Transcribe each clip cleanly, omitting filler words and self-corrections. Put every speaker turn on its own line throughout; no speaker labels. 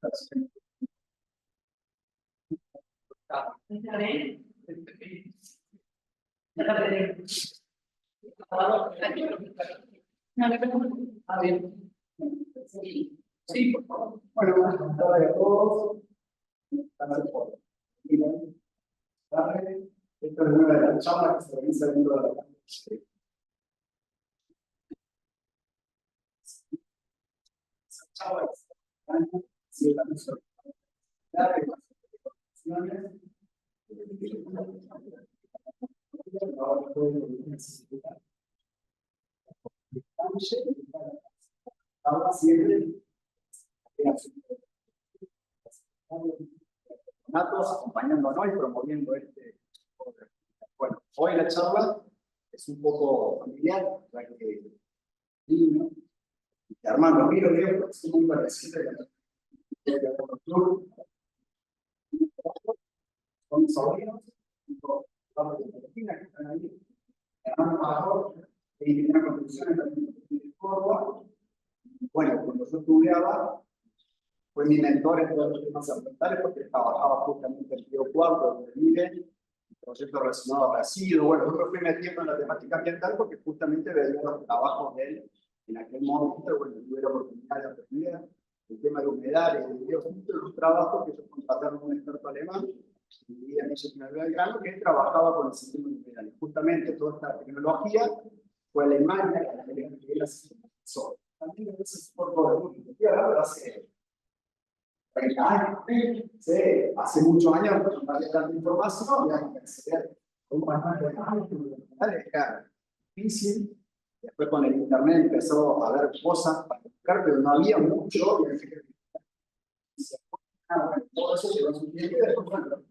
¿Está bien? Ah, bien. Sí, por favor. Bueno, buenas tardes a todos. Gracias por venir. Esta es una de las charlas que se realiza dentro de la campus. Esa charla se ahora siempre acompañándonos y promoviendo este. Bueno, hoy la charla es un poco familiar, ya que Lino y Armando Miro Diego son muy parecidos son sobrinos, de Argentina que están ahí. Hermano Pajor, que tiene una construcción en Córdoba. Bueno, cuando yo estudiaba, fue mi mentor en todos los temas ambientales porque trabajaba justamente en el Río Cuarto, donde vive, proyecto relacionado a residuos. Bueno, yo me fui metiendo en la temática ambiental porque justamente veía los trabajos de él en aquel momento. Bueno, tuve la oportunidad de aprender el tema de humedales, de los trabajos que ellos contrataron un experto alemán, y en ese primer grano, que él trabajaba con el sistema de humedales. Justamente toda esta tecnología fue Alemania, que él hizo. También a veces por todo el mundo. Estoy hablando hace 30 años, sí, hace muchos años no había tanta información, había que acceder a un manual de era difícil. Después con el internet empezó a haber cosas para buscar, pero no había mucho, y había que todo eso lleva su tiempo, y después bueno,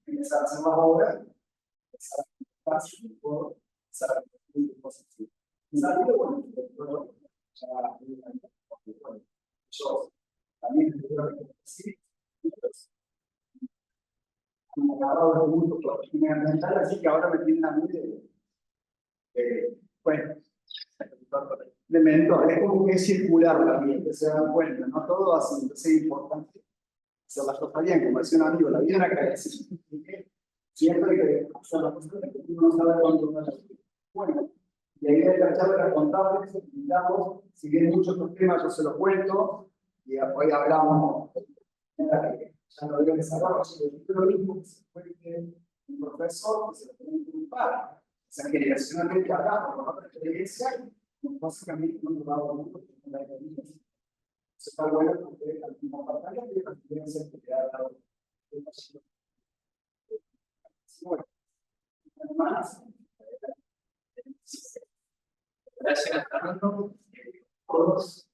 empezar a hacer las obras, empezar a hacer empezar a hacer cosas así. Y salió, bueno, ya yo también sí, como agarrado del mundo por la ambiental, así que ahora me tienen a mí bueno, de mentor. Es como que es circular también, que se dan cuenta, no todo así. Entonces es importante hacer las cosas bien, como decía un amigo, la vida es una cadena. Siempre hay que hacer las cosas que uno no sabe cuándo uno las hace. Bueno, y ahí de la charla contables, invitamos, si bien muchos otros temas yo se los cuento, y hoy hablamos, ya no digo desarrollo, pero lo mismo que se cuente un profesor, que se lo cuente un padre. O sea, generacionalmente hablamos con otra experiencia, básicamente no nos damos mucho con la experiencia. Eso está bueno porque al mismo pantalla y la experiencia que te ha dado. Bueno, además, gracias a Fernando, todos.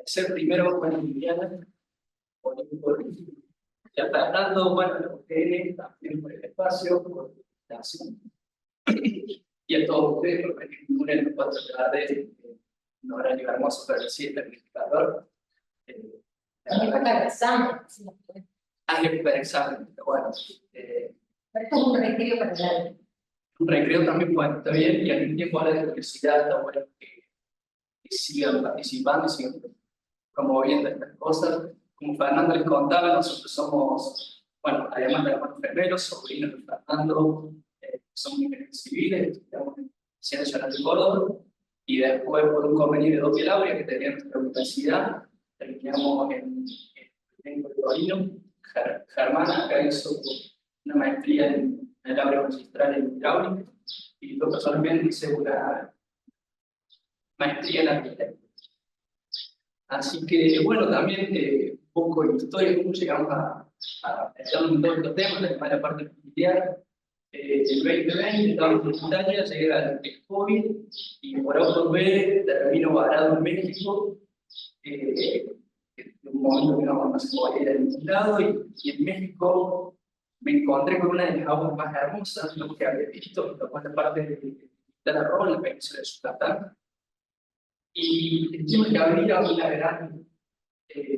Ser primero, bueno, Liliana, ya Fernando, bueno, lo que también por el espacio, por la acción. Y a todos ustedes, porque ninguna de las 4 de la tarde, un horario hermoso para el 7 el indicador. Hay para examen, pero bueno.
Pero esto es un recreo para el aire.
Un recreo también, bueno, está bien, y al mismo tiempo a la universidad está bueno que sigan participando y sigan promoviendo estas cosas. Como Fernando les contaba, nosotros somos, bueno, además de hermanos enfermeros, sobrinos de Fernando, somos ingenieros civiles, estudiamos en Ciencias Nacional de Córdoba, y después por un convenio de doble laurea que tenía nuestra universidad, terminamos en Torino. Germán acá hizo una maestría en el área magistral en hidráulica, y yo personalmente hice una maestría en arquitectura. Así que, bueno, también un poco de historia, cómo llegamos a estar en todos estos temas, la parte familiar. El 2020 estaba en Italia, llegué al COVID, y por otro B termino varado en México. En un momento que no se podía ir a ningún lado, y en México me encontré con una de las aguas más hermosas, lo que había visto, que tocó la parte de la Rola, la península de Yucatán. Y el tema que había una gran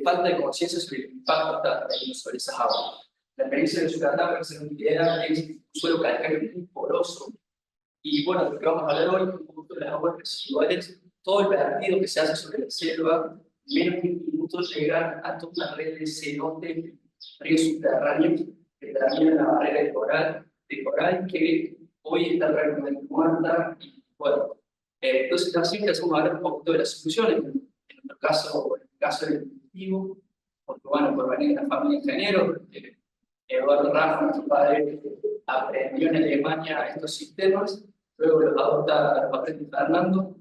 falta de conciencia sobre el impacto que está teniendo sobre esas aguas. La península de Yucatán, para ser una idea, es un suelo calcáreo muy poroso. Y bueno, lo que vamos a hablar hoy es un poco de las aguas residuales, todo el vertido que se hace sobre la selva, menos de un punto llegan a toda una red de cenotes, ríos subterráneos, que terminan la barrera de coral que hoy está realmente muerta. Y bueno, entonces así que hacemos hablar un poquito de las soluciones. En nuestro caso, en el caso del cultivo, porque bueno, por venir de una familia de ingenieros, Eduardo Rafa, nuestro padre, aprendió en Alemania estos sistemas, luego los adopta, los aprende Fernando,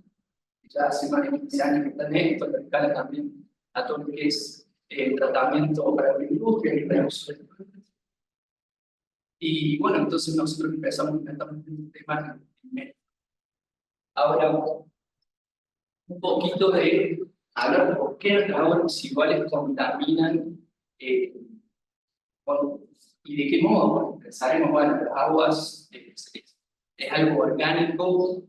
ya hace más de 15 años que está en esto, lo escala también a todo lo que es tratamiento para la industria y para uso de plantas. Y bueno, entonces nosotros empezamos a inventar un tema en ahora un poquito de hablar por qué las aguas residuales contaminan bueno, y de qué modo. Porque pensaremos, bueno, las aguas es algo orgánico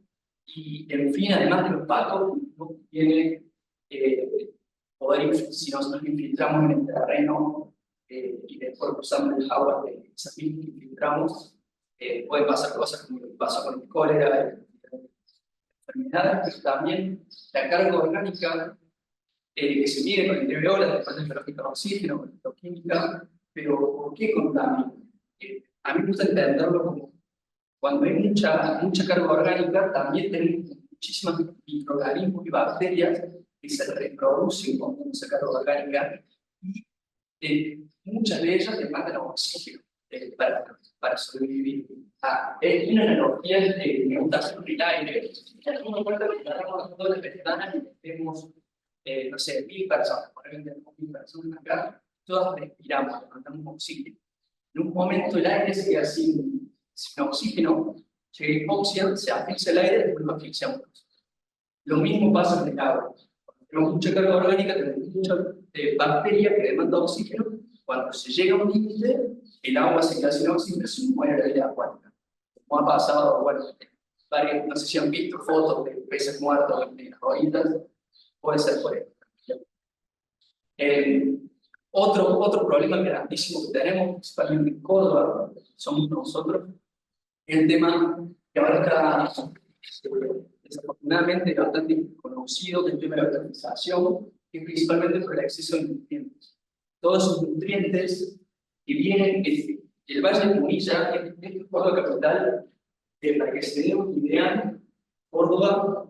y, en fin, además de los patógenos, ¿no? Tiene poder, si nosotros infiltramos en el terreno y después usamos las aguas de esas mismas que infiltramos, puede pasar cosas como lo que pasa con el cólera, enfermedades, pero también la carga orgánica que se mide con el TBO, después del biológico de oxígeno, con la bioquímica, pero ¿por qué contamina? A mí me gusta entenderlo como cuando hay mucha carga orgánica, también tenemos muchísimos microorganismos y bacterias que se reproducen con esa carga orgánica y muchas de ellas demandan oxígeno para sobrevivir. Es una analogía de mutación del aire. No me acuerdo que cerramos todas las ventanas y tenemos, no sé, 1000 personas, por ejemplo, tenemos 1000 personas acá, todas respiramos, levantamos oxígeno. En un momento el aire se queda sin oxígeno, llega hipoxia, se asfixia el aire y después lo asfixiamos. Lo mismo pasa con el agua. Cuando tenemos mucha carga orgánica, tenemos mucha bacteria que demanda oxígeno. Cuando se llega a un límite, el agua se queda sin oxígeno y se muere la vida acuática. Como ha pasado, bueno, varios, no sé si han visto fotos de peces muertos en las orillas, puede ser por esto. Otro problema grandísimo que tenemos, principalmente en Córdoba, somos nosotros, es el tema que ahora está desafortunadamente bastante conocido, del tema de la fertilización, que principalmente por el exceso de nutrientes. Todos esos nutrientes que vienen del Valle de Punilla, es Córdoba capital, para que se dé una idea, Córdoba,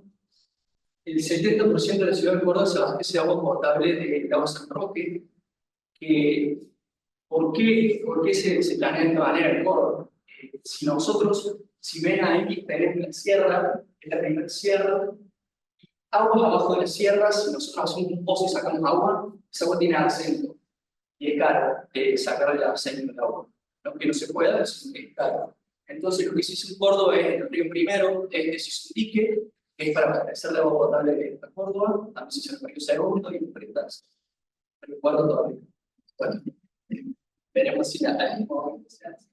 el 70% de la ciudad de Córdoba se abastece de agua potable de agua San Roque. ¿Por qué se planea de esta manera en Córdoba? Si nosotros, si ven ahí, tenemos la sierra, es la primera sierra, aguas abajo de la sierra, si nosotros hacemos un pozo y sacamos agua, esa agua tiene arsénico. Y es caro sacar el arsénico del agua. Lo que no se puede, es caro. Entonces, lo que se hizo en Córdoba es, el río primero, se hizo un dique, que es para abastecer de agua potable de Córdoba, también se hizo el río segundo y el río tercero. El cuarto todavía. Bueno, veremos si la mismo se hace.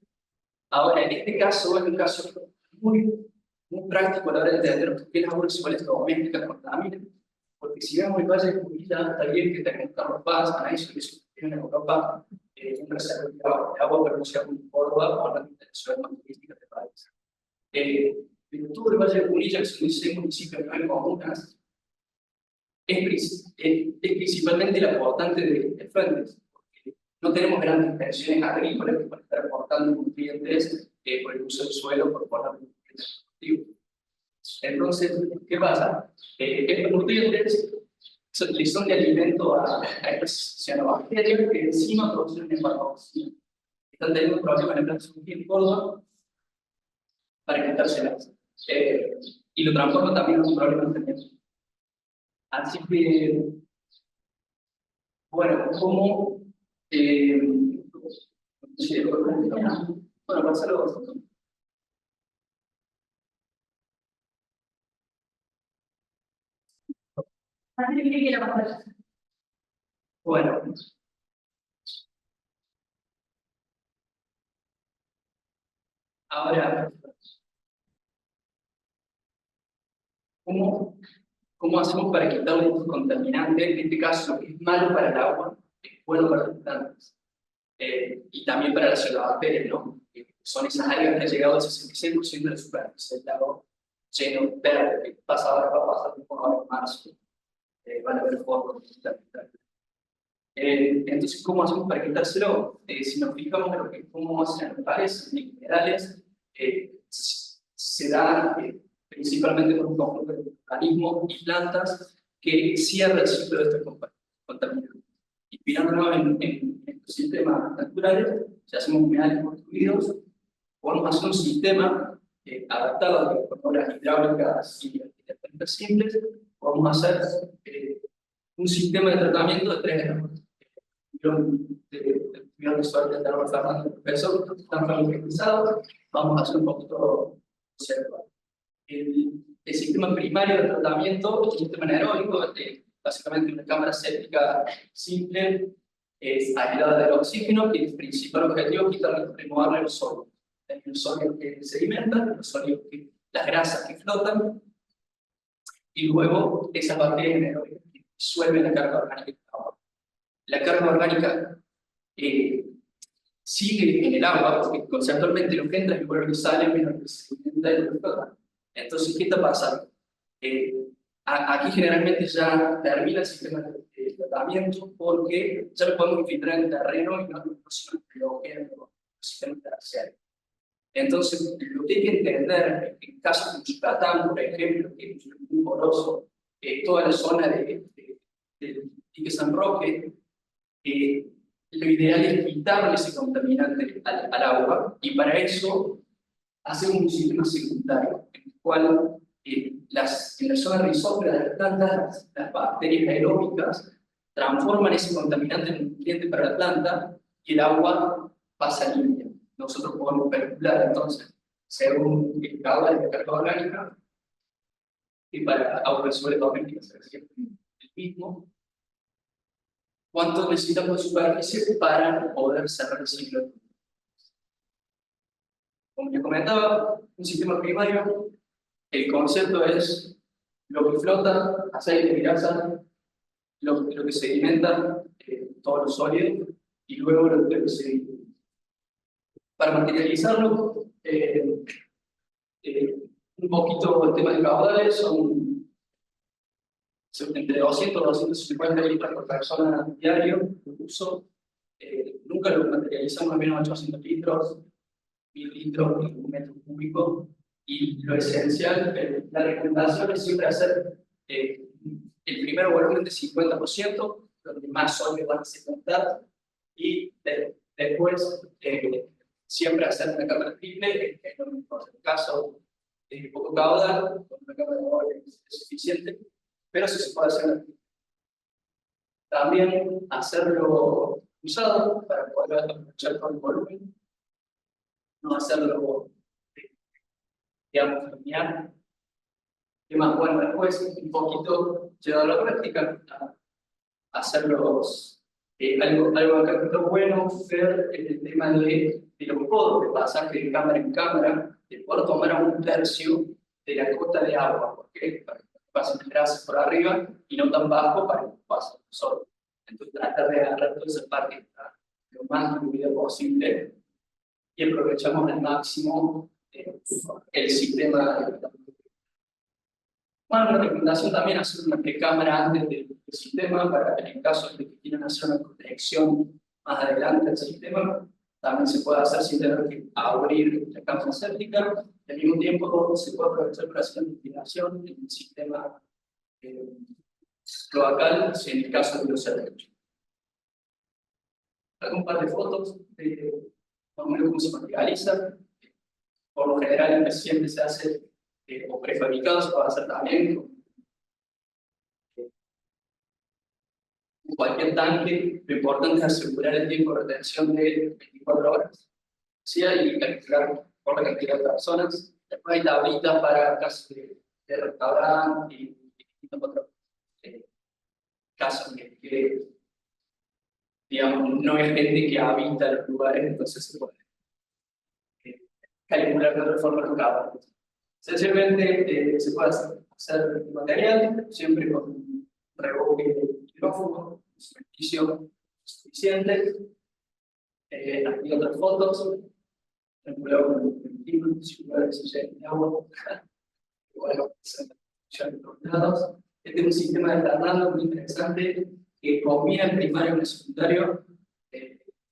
Ahora, en este caso, es un caso muy práctico a la hora de entender por qué las aguas residuales domésticas contaminan. Porque si vemos el Valle de Punilla, está bien que tenemos Carlos Paz, Anaíso, que tiene en Europa un reservorio de agua, pero no se en Córdoba, por la ciudad más turística del país. Pero todo el Valle de Punilla, que son 16 municipios, 9 comunas, es principalmente el aportante de fuentes. No tenemos grandes tensiones agrícolas que pueden estar aportando nutrientes por el uso del suelo, por la cultivo. Entonces, ¿qué pasa? Estos nutrientes son de alimento a estas cianobacterias que encima producen hepatotoxina. Están teniendo problemas en el plan en Córdoba para quitárselas. Y lo transforma también en un problema también. Así que, bueno, ¿cómo? Bueno, pásalo vosotros. Bueno, ahora, ¿cómo hacemos para quitar un contaminante? En este caso, es malo para el agua, es bueno para las plantas. Y también para las cianobacterias, ¿no? Son esas algas que han llegado al 66% de la superficie del lago lleno verde, que pasa ahora, va a pasar un poco ahora en marzo. Van a ver fotos. Entonces, ¿cómo hacemos para quitárselo? Si nos fijamos en lo que cómo hacen los lugares minerales, se da principalmente por un conjunto de organismos y plantas que cierran el ciclo de estos contaminantes. Inspirándonos en estos sistemas naturales, si hacemos humedales construidos, podemos hacer un sistema adaptado con obras hidráulicas y arquitectónicas simples, podemos hacer un sistema de tratamiento de 3 grados. De suerte de Álvaro Fernández, profesor, están familiarizados, vamos a hacer un poquito observar. El sistema primario de tratamiento es un sistema anaeróbico, básicamente una cámara séptica simple, es aislada del oxígeno, que el principal objetivo es removerle los sólidos. Los sólidos que sedimentan, los sólidos las grasas que flotan, y luego esas bacterias anaeróbicas que disuelven la carga orgánica del agua. La carga orgánica sigue en el agua, porque conceptualmente lo que entra es igual que sale, menos lo que se sedimenta y lo que flota. Entonces, ¿qué está pasando? Aquí generalmente ya termina el sistema de tratamiento porque ya lo podemos infiltrar en el terreno y no se bloquean los sistemas terciarios. Entonces, lo que hay que entender en casos de Yucatán, por ejemplo, que es muy poroso, toda la zona del dique San Roque, lo ideal es quitarle ese contaminante al agua, y para eso hacemos un sistema secundario, en el cual en la zona rizófila de las plantas, las bacterias aeróbicas transforman ese contaminante en un nutriente para la planta y el agua pasa limpia. Nosotros podemos calcular entonces, según el caudal de la carga orgánica, y para agua sobre doménica será siempre el mismo, cuánto necesitamos de superficie para poder cerrar el ciclo. Como ya comentaba, un sistema primario, el concepto es lo que flota, aceite, grasa, lo que sedimenta, todos los sólidos, y luego lo que se divide. Para materializarlo, un poquito el tema de caudales, son entre 200 y 250 litros por persona diario de uso. Nunca lo materializamos a menos de 800 litros, 1000 litros, 1 metro cúbico, y lo esencial, la recomendación es siempre hacer el primer volumen de 50%, donde más sólidos van a segmentar, y después siempre hacer una cámara triple, que en el caso de poco caudal, con una cámara de agua es suficiente, pero sí se puede hacer. También hacerlo usado para poder aprovechar todo el volumen, no hacerlo, digamos, lineal. Y más, bueno, después un poquito llevado a la práctica, a hacerlos, algo acá que está bueno, ver el tema de los codos de pasaje de cámara en cámara, de poder tomar a 1/3 de la cota de agua, porque para que pasen las grasas por arriba y no tan bajo para que pase solo. Entonces, tratar de agarrar toda esa parte lo más fluida posible y aprovechamos al máximo el sistema. Bueno, una recomendación también es hacer una precámara antes del sistema, para en el caso de que quieran hacer una conexión más adelante del sistema, también se puede hacer sin tener que abrir la cámara séptica, y al mismo tiempo se puede aprovechar para hacer la ventilación en el sistema cloacal, en el caso de los servicios. Hago un par de fotos de más o menos cómo se materializa. Por lo general, siempre se hace o prefabricados, se puede hacer también con cualquier tanque. Lo importante es asegurar el tiempo de retención de 24 horas. ¿Sí? Y calcular por la cantidad de personas. Después hay tablitas para casos de restaurante y otros casos que, digamos, no hay gente que habita los lugares, entonces se puede calcular de otra forma los cables. Sencillamente se puede hacer material, siempre con un revoque de hidrófugo, beneficio suficiente. Aquí otras fotos, calculado con el tipo, circular de agua, bueno, ya en todos lados. Este es un sistema de Fernando muy interesante, que combina el primario con el secundario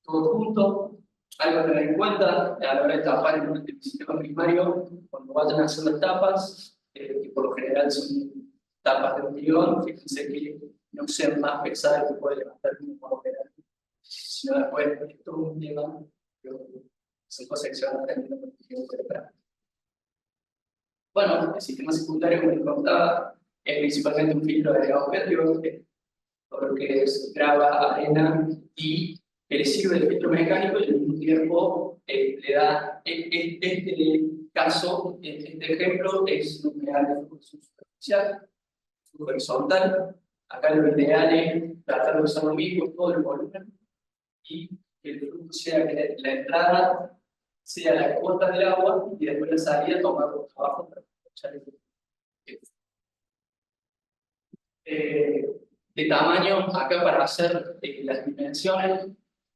todo junto. Algo a tener en cuenta a la hora de tapar el sistema primario, cuando vayan haciendo tapas, que por lo general son tapas de hormigón, fíjense que no sean más pesadas que puede levantar un operador. Si no, después esto es un tema, pero son cosas que se van aprendiendo con el tiempo cerebral. Bueno, el sistema secundario, como les contaba, es principalmente un filtro de agregado pétreo, todo lo que es grava, arena, y que le sirve de filtro mecánico y al mismo tiempo le da, en este caso, este ejemplo, es un humedal de flujo superficial, flujo horizontal. Acá lo ideal es tratar de usar lo mismo, todo el volumen, y que el flujo sea que la entrada sea la cuota del agua y después la salida tomar por abajo para aprovechar el flujo. De tamaño, acá para hacer las dimensiones,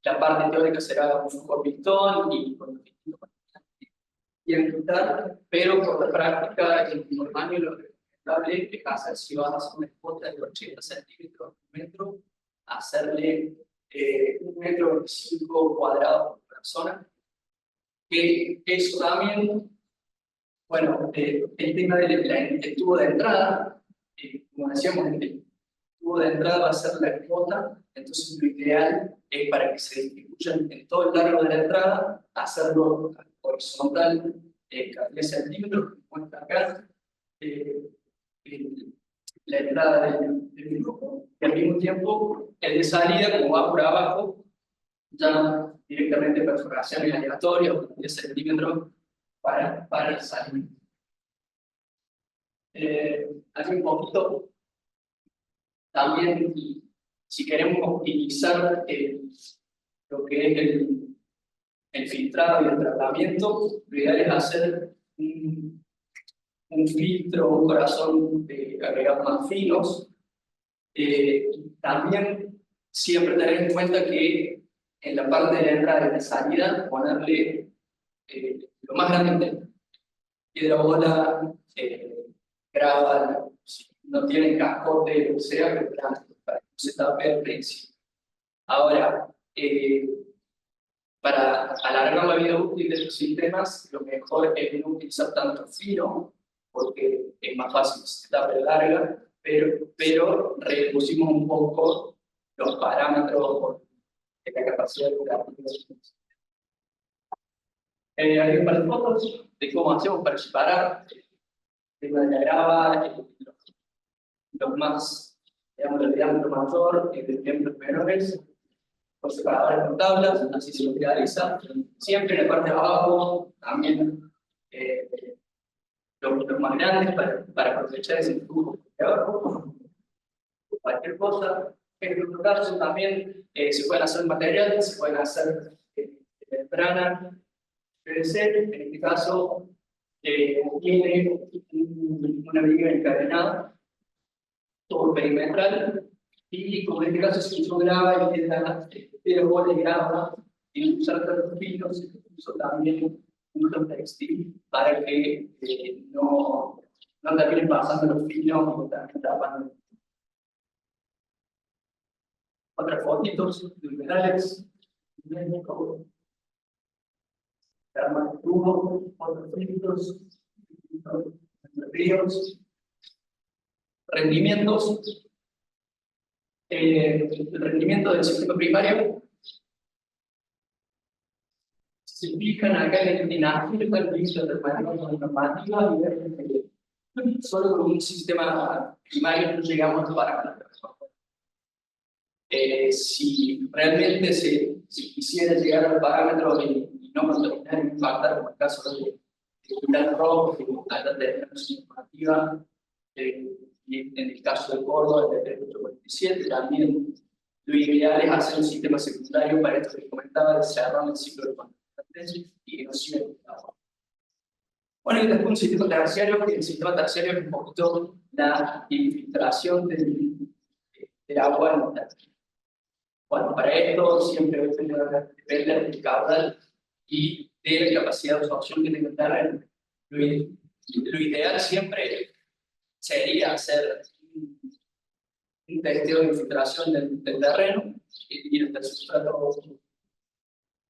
la parte teórica será un flujo pistón y con los distintos quitar, pero por la práctica, el tamaño lo recomendable es hacer, si vas a hacer una cuota de 80 centímetros por metro, hacerle 1,25 m cuadrados por persona, que eso también, bueno, el tema del tubo de entrada, como decíamos, el tubo de entrada va a ser la cuota, entonces lo ideal es para que se distribuya en todo el largo de la entrada, hacerlo horizontal, cada 10 centímetros, como está acá, la entrada del grupo, y al mismo tiempo el de salida, como va por abajo, ya directamente perforaciones aleatorias, 10 centímetros para salir. Hace un poquito también, si queremos optimizar lo que es el filtrado y el tratamiento, lo ideal es hacer un filtro, un corazón de agregados más finos. También siempre tener en cuenta que en la parte de la entrada y de la salida ponerle lo más grande, piedra bola, grava, si no tienen cascote, o sea, para que no se tape el principio. Ahora, para alargar la vida útil de estos sistemas, lo mejor es no utilizar tanto fino, porque es más fácil que se tape larga, pero reducimos un poco los parámetros de la capacidad de curar. Aquí un par de fotos de cómo hacemos para separar el tema de la grava, los más, digamos, el diámetro mayor, de diámetros menores, por separadores con tablas, así se lo realiza. Siempre en la parte de abajo, también los más grandes para aprovechar ese flujo de abajo. Cualquier cosa. En otro caso también se pueden hacer materiales, se pueden hacer membrana PVC. En este caso tiene una viga encadenada, todo perimetral, y como en este caso se usó grava y tiene bola de grava, y usar tantos filos, se uso también un textil para que no terminen pasando los filos y también tapando. Otras fotitos de minerales, armas de tubo, otros filtros, ríos, rendimientos. El rendimiento del sistema primario. Si se fijan acá en azul está el visto de normativa y ver solo con un sistema primario no llegamos a parámetros. Si realmente se quisiera llegar al parámetro y no contaminar y impactar, como el caso de Hospital Rojo, que alta de normativa, y en el caso de Córdoba, el decreto 847, también lo ideal es hacer un sistema secundario para esto que comentaba, de cerrar el ciclo de contaminación y que no siga el agua. Bueno, y después un sistema terciario, que el sistema terciario es un poquito la infiltración del agua en la. Bueno, para esto siempre depende del caudal y de la capacidad de absorción que tenga el terreno. Lo ideal siempre sería hacer un testeo de infiltración del terreno, y hasta el sustrato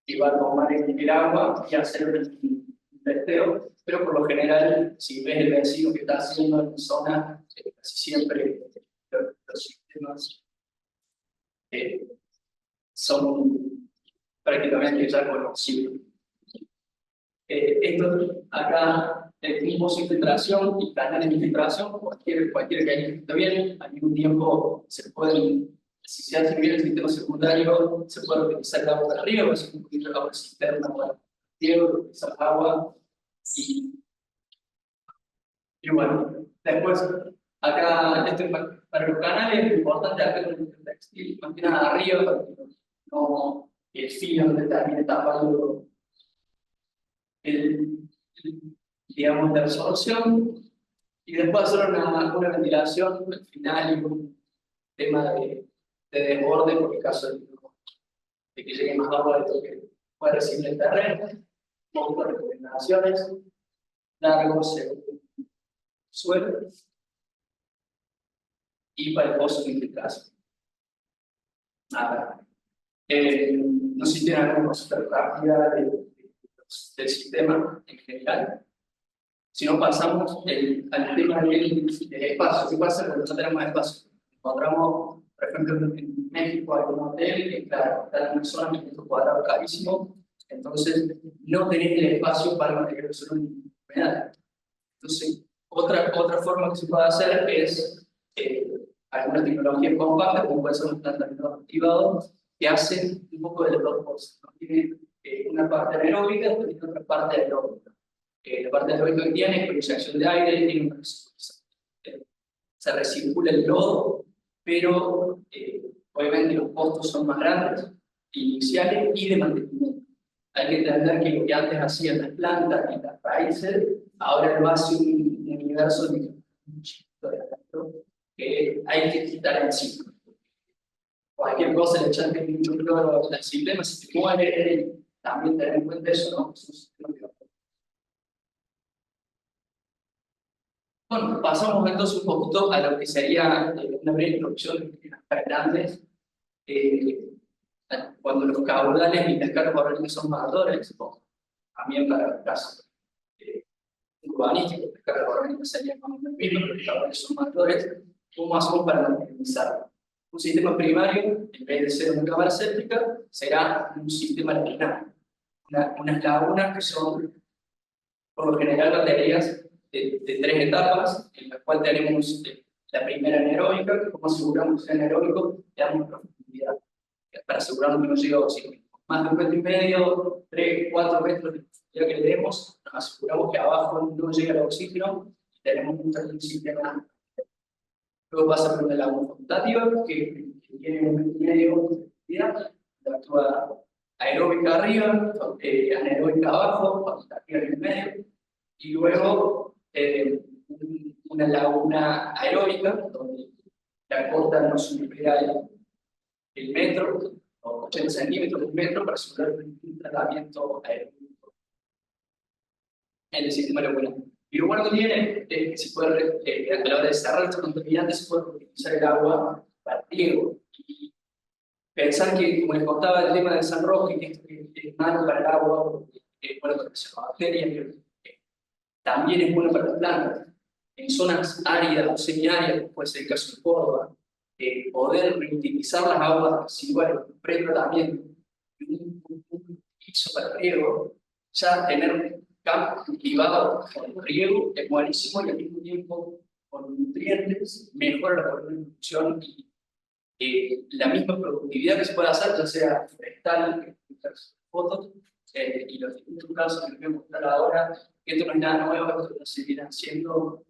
que va a tomar el agua y hacer un testeo, pero por lo general, si ves el vecino que está haciendo en zona, casi siempre los sistemas son prácticamente ya conocidos. Esto acá, tipos de infiltración y canales de infiltración, cualquier que está bien, al mismo tiempo se pueden, si se hace bien el sistema secundario, se puede utilizar el agua de río, se puede utilizar agua cisterna para riego, utilizar agua y bueno, después acá esto es para los canales, lo importante acá es el textil, más que nada arriba, para que no el filo no termine tapando digamos, de absorción, y después hacer una ventilación al final y un tema de desborde por el caso de que llegue más agua de lo que puede recibir el terreno, un poco de recomendaciones, largos suelo y para el pozo de infiltración. Nada. No sé si tienen alguna consulta rápida del sistema en general. Si no pasamos al tema del espacio, ¿qué pasa cuando no tenemos espacio? Encontramos, por ejemplo, en México hay un hotel que, claro, está en una zona de metro cuadrado carísimo, entonces no tenés el espacio para mantener solo una humedad. Entonces, otra forma que se puede hacer es alguna tecnología compacta, como puede ser un tratamiento activado, que hace un poco de las dos cosas, ¿no? Tiene una parte anaeróbica y otra parte aeróbica. La parte aeróbica que tiene es proyección de aire, tiene se recircula el lodo, pero obviamente los costos son más grandes, iniciales y de mantenimiento. Hay que entender que lo que antes hacían las plantas y las raíces, ahora lo hace un universo de un chiquito de adentro que hay que quitar encima. Cualquier cosa le echan mucho cloro al sistema, si te muere, también tener en cuenta eso, ¿no? Es un sistema que bueno, pasamos entonces un poquito a lo que sería una breve introducción de las grandes. Cuando los caudales y las cargas orgánicas son mayores, también para el caso urbanístico, las cargas orgánicas serían más mismas, pero los caudales son mayores, ¿cómo hacemos para minimizarlo? Un sistema primario, en vez de ser una cámara séptica, será un sistema laminar. Unas lagunas que son, por lo general, baterías de 3 etapas, en la cual tenemos la primera anaeróbica, que como aseguramos que es anaeróbico, le damos profundidad, para asegurarnos que no llegue a oxígeno. Más de 1,5 metros, 3, 4 metros de profundidad que le demos, nos aseguramos que abajo no llega el oxígeno y tenemos un sistema. Luego pasa por una laguna facultativa, que tiene 1,5 metros de profundidad, actúa aeróbica arriba, anaeróbica abajo, facultativa en el medio, y luego una laguna aeróbica, donde la costa no supera el metro, o 80 centímetros de un metro, para asegurar un tratamiento aeróbico en el sistema lagunar. Y lo bueno que tiene es que se puede, a la hora de cerrar estos contaminantes, se puede utilizar el agua para riego. Y pensar que, como les contaba, el tema de San Roque, que es malo para el agua, porque es bueno para las bacterias, también es bueno para las plantas. En zonas áridas o semiáridas, como puede ser el caso de Córdoba, poder reutilizar las aguas residuales, un pretratamiento y un piso para riego, ya tener un campo cultivado con riego es buenísimo y al mismo tiempo con nutrientes mejora la producción y la misma productividad que se puede hacer, ya sea forestal, fotos, y los distintos casos que les voy a mostrar ahora, que esto no es nada nuevo, esto lo seguirán haciendo,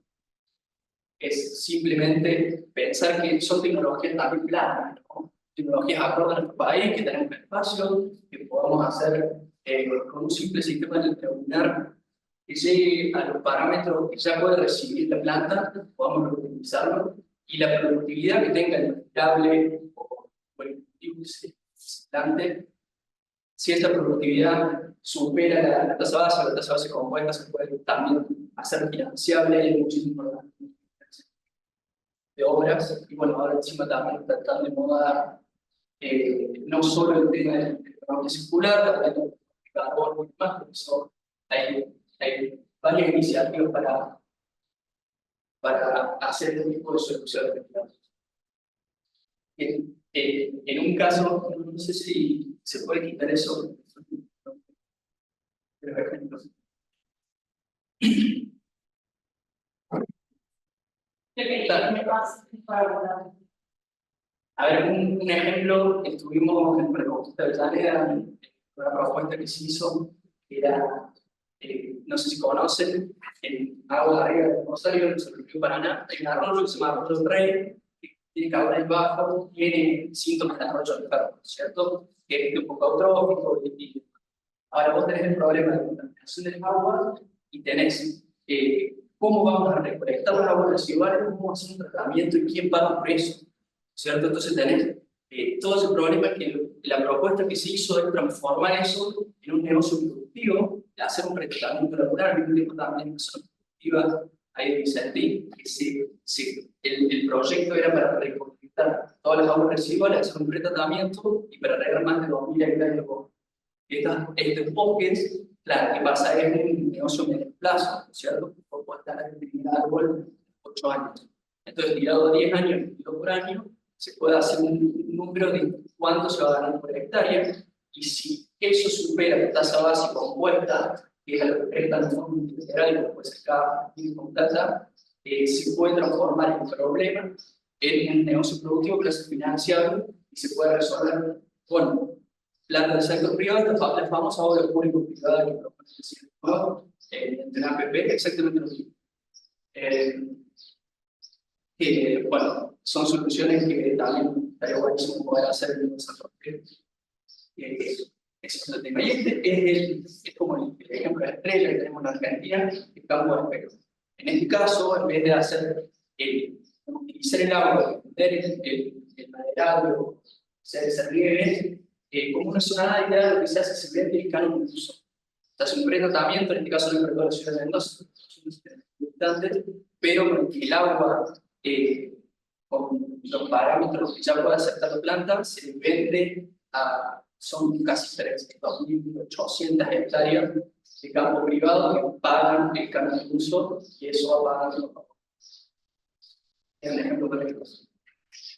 es simplemente pensar que son tecnologías también planas, ¿no? Tecnologías acordes a nuestro país, que tenemos espacio, que podamos hacer con un simple sistema lunar que llegue a los parámetros que ya puede recibir la planta, podamos reutilizarlo, y la productividad que tenga el estable o el cultivo si esta productividad supera la tasa base, la tasa base compuesta se puede también hacer financiable y es muchísimo importante. de obras, y bueno, ahora encima también está tan de moda no solo el tema del economía circular, también el carbono y demás, por eso hay varias iniciativas para hacer este tipo de soluciones. En un caso, no sé si se puede quitar eso de los ejemplos. A ver, un ejemplo, estuvimos en Reconquista de Avellaneda, en una propuesta que se hizo, que era, no sé si conocen, en Agua Arriba de Rosario, en el río Paraná, hay un arroyo que se llama Arroyo del Rey, que tiene caudales bajos, tiene síntomas de arroyo del perro, ¿cierto? Que es un poco eutrófico. Ahora vos tenés el problema de contaminación del agua y tenés cómo vamos a recolectar las aguas residuales, cómo vamos a hacer un tratamiento y quién paga por eso, ¿cierto? Entonces tenés todo ese problema que la propuesta que se hizo es transformar eso en un negocio productivo, hacer un reclutamiento laboral, al mismo tiempo también una zona productiva ahí de Vicentí, que el proyecto era para recolectar todas las aguas residuales, hacer un retratamiento y para regar más de 2.000 hectáreas de bosque. Estos bosques, claro, ¿qué pasa? Es un negocio a medio plazo, ¿cierto? Por puede estar en el árbol 8 años. Entonces, tirado 10 años, por año, se puede hacer un número de cuánto se va a ganar por hectárea, y si eso supera la tasa base compuesta, que es a lo que prestan los fondos integrales, que puede ser cada con plata, se puede transformar el problema en un negocio productivo que es financiable y se puede resolver. Bueno, plata del sector privado, la famosa obra público-privada que propone el presidente en la APP, exactamente lo mismo. Bueno, son soluciones que también estaría buenísimo poder hacer en el desarrollo. Ese es el tema. Y es como el ejemplo de estrella que tenemos en Argentina, el campo de espejo. En este caso, en vez de hacer utilizar el agua, vender el maderado, hacer riego, como una zona área, lo que se hace es se vende el canon de uso. Se hace un pretratamiento, en este caso no el de la ciudad de Mendoza, pero con que el agua, con los parámetros que ya puede aceptar la planta, se le vende a, son casi 2.800 hectáreas de campo privado que pagan el canon de uso, y eso va pagando. Es un ejemplo de esto.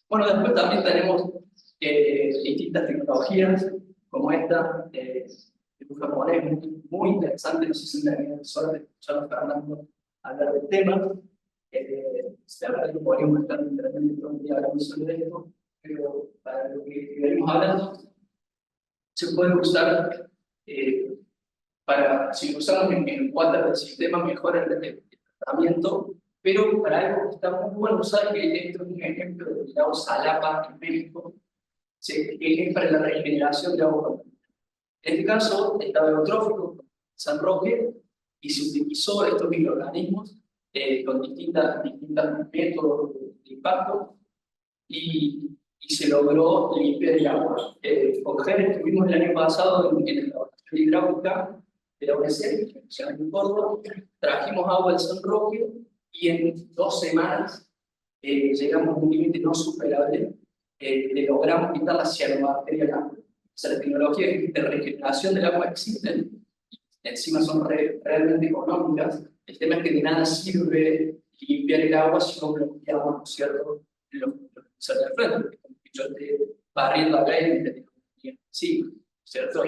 Bueno, después también tenemos distintas tecnologías, como esta, de un japonés muy interesante, no sé si me había suerte de escuchar a Fernando hablar del tema. La verdad que podríamos estar interesantes todo el día hablando sobre esto, pero para lo que venimos hablando, se puede usar si lo usamos en cuanto al sistema, mejora el tratamiento, pero para algo que está muy bueno usar, que esto es un ejemplo del lago Salapa en México, que es para la regeneración de agua. En este caso, estaba eutrófico, San Roque, y se utilizó estos microorganismos con distintos métodos de impacto, y se logró limpiar el agua. Con GEN estuvimos el año pasado en el laboratorio hidráulica de la UNECEF, que se llama en Córdoba, trajimos agua del San Roque y en 2 semanas llegamos a un límite no superable, logramos quitar la cianobacteria del agua. O sea, las tecnologías de regeneración del agua existen, encima son realmente económicas. El tema es que de nada sirve limpiar el agua si no bloqueamos, ¿no es cierto?, lo que sale al frente. Yo estoy barriendo acá y te digo, sí, ¿cierto?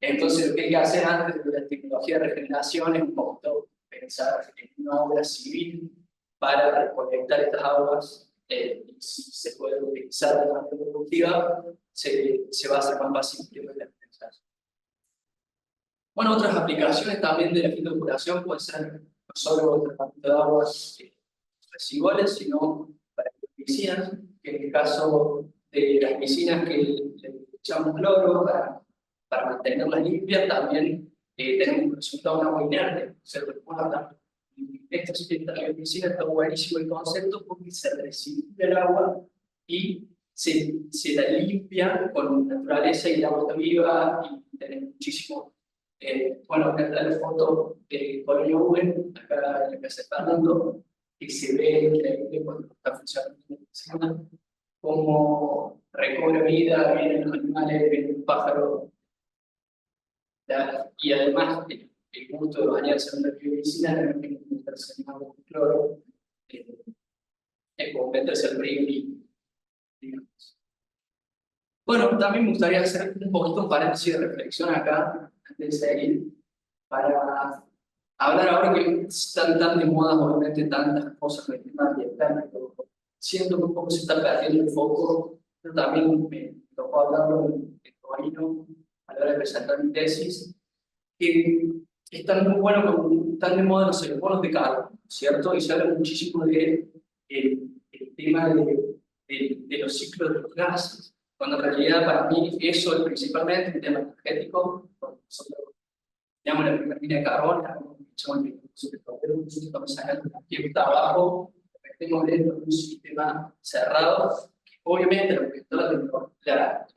Entonces, lo que hay que hacer antes de la tecnología de regeneración es un poco pensar en una obra civil para recolectar estas aguas, y si se puede utilizar de manera productiva, se va a hacer más fácil implementar. Bueno, otras aplicaciones también de la fitocuración pueden ser no solo el tratamiento de aguas residuales, sino para las piscinas, que en el caso de las piscinas que le echamos cloro para mantenerlas limpias, también tenemos un resultado de agua inerte, se recuerda. Esta piscina está buenísimo el concepto porque se recicla el agua y se la limpia con naturaleza y el agua está viva, y tenemos muchísimo. Bueno, acá está la foto de Colonia Uben, acá en la casa de Fernando, que se ve increíble cuando está funcionando, funciona, cómo recobra vida, vienen los animales, viene un pájaro, y además el gusto de bañarse en una biomedicina no tiene que meterse en agua con cloro, es como meterse al río, digamos. Bueno, también me gustaría hacer un poquito un paréntesis de reflexión acá, antes de seguir, para hablar ahora que están tan de moda, obviamente, tantas cosas con el tema ambiental, pero siento que un poco se está perdiendo el foco. Yo también me tocó hablarlo en Torino a la hora de presentar mi tesis, que están muy buenos, están de moda, no sé, los bonos de carbono, ¿cierto? Y se habla muchísimo de el tema de los ciclos de los gases, cuando en realidad para mí eso es principalmente un tema energético, porque nosotros tenemos la primera mina de carbono, estamos sacando el trabajo, estemos dentro de un sistema cerrado, que obviamente la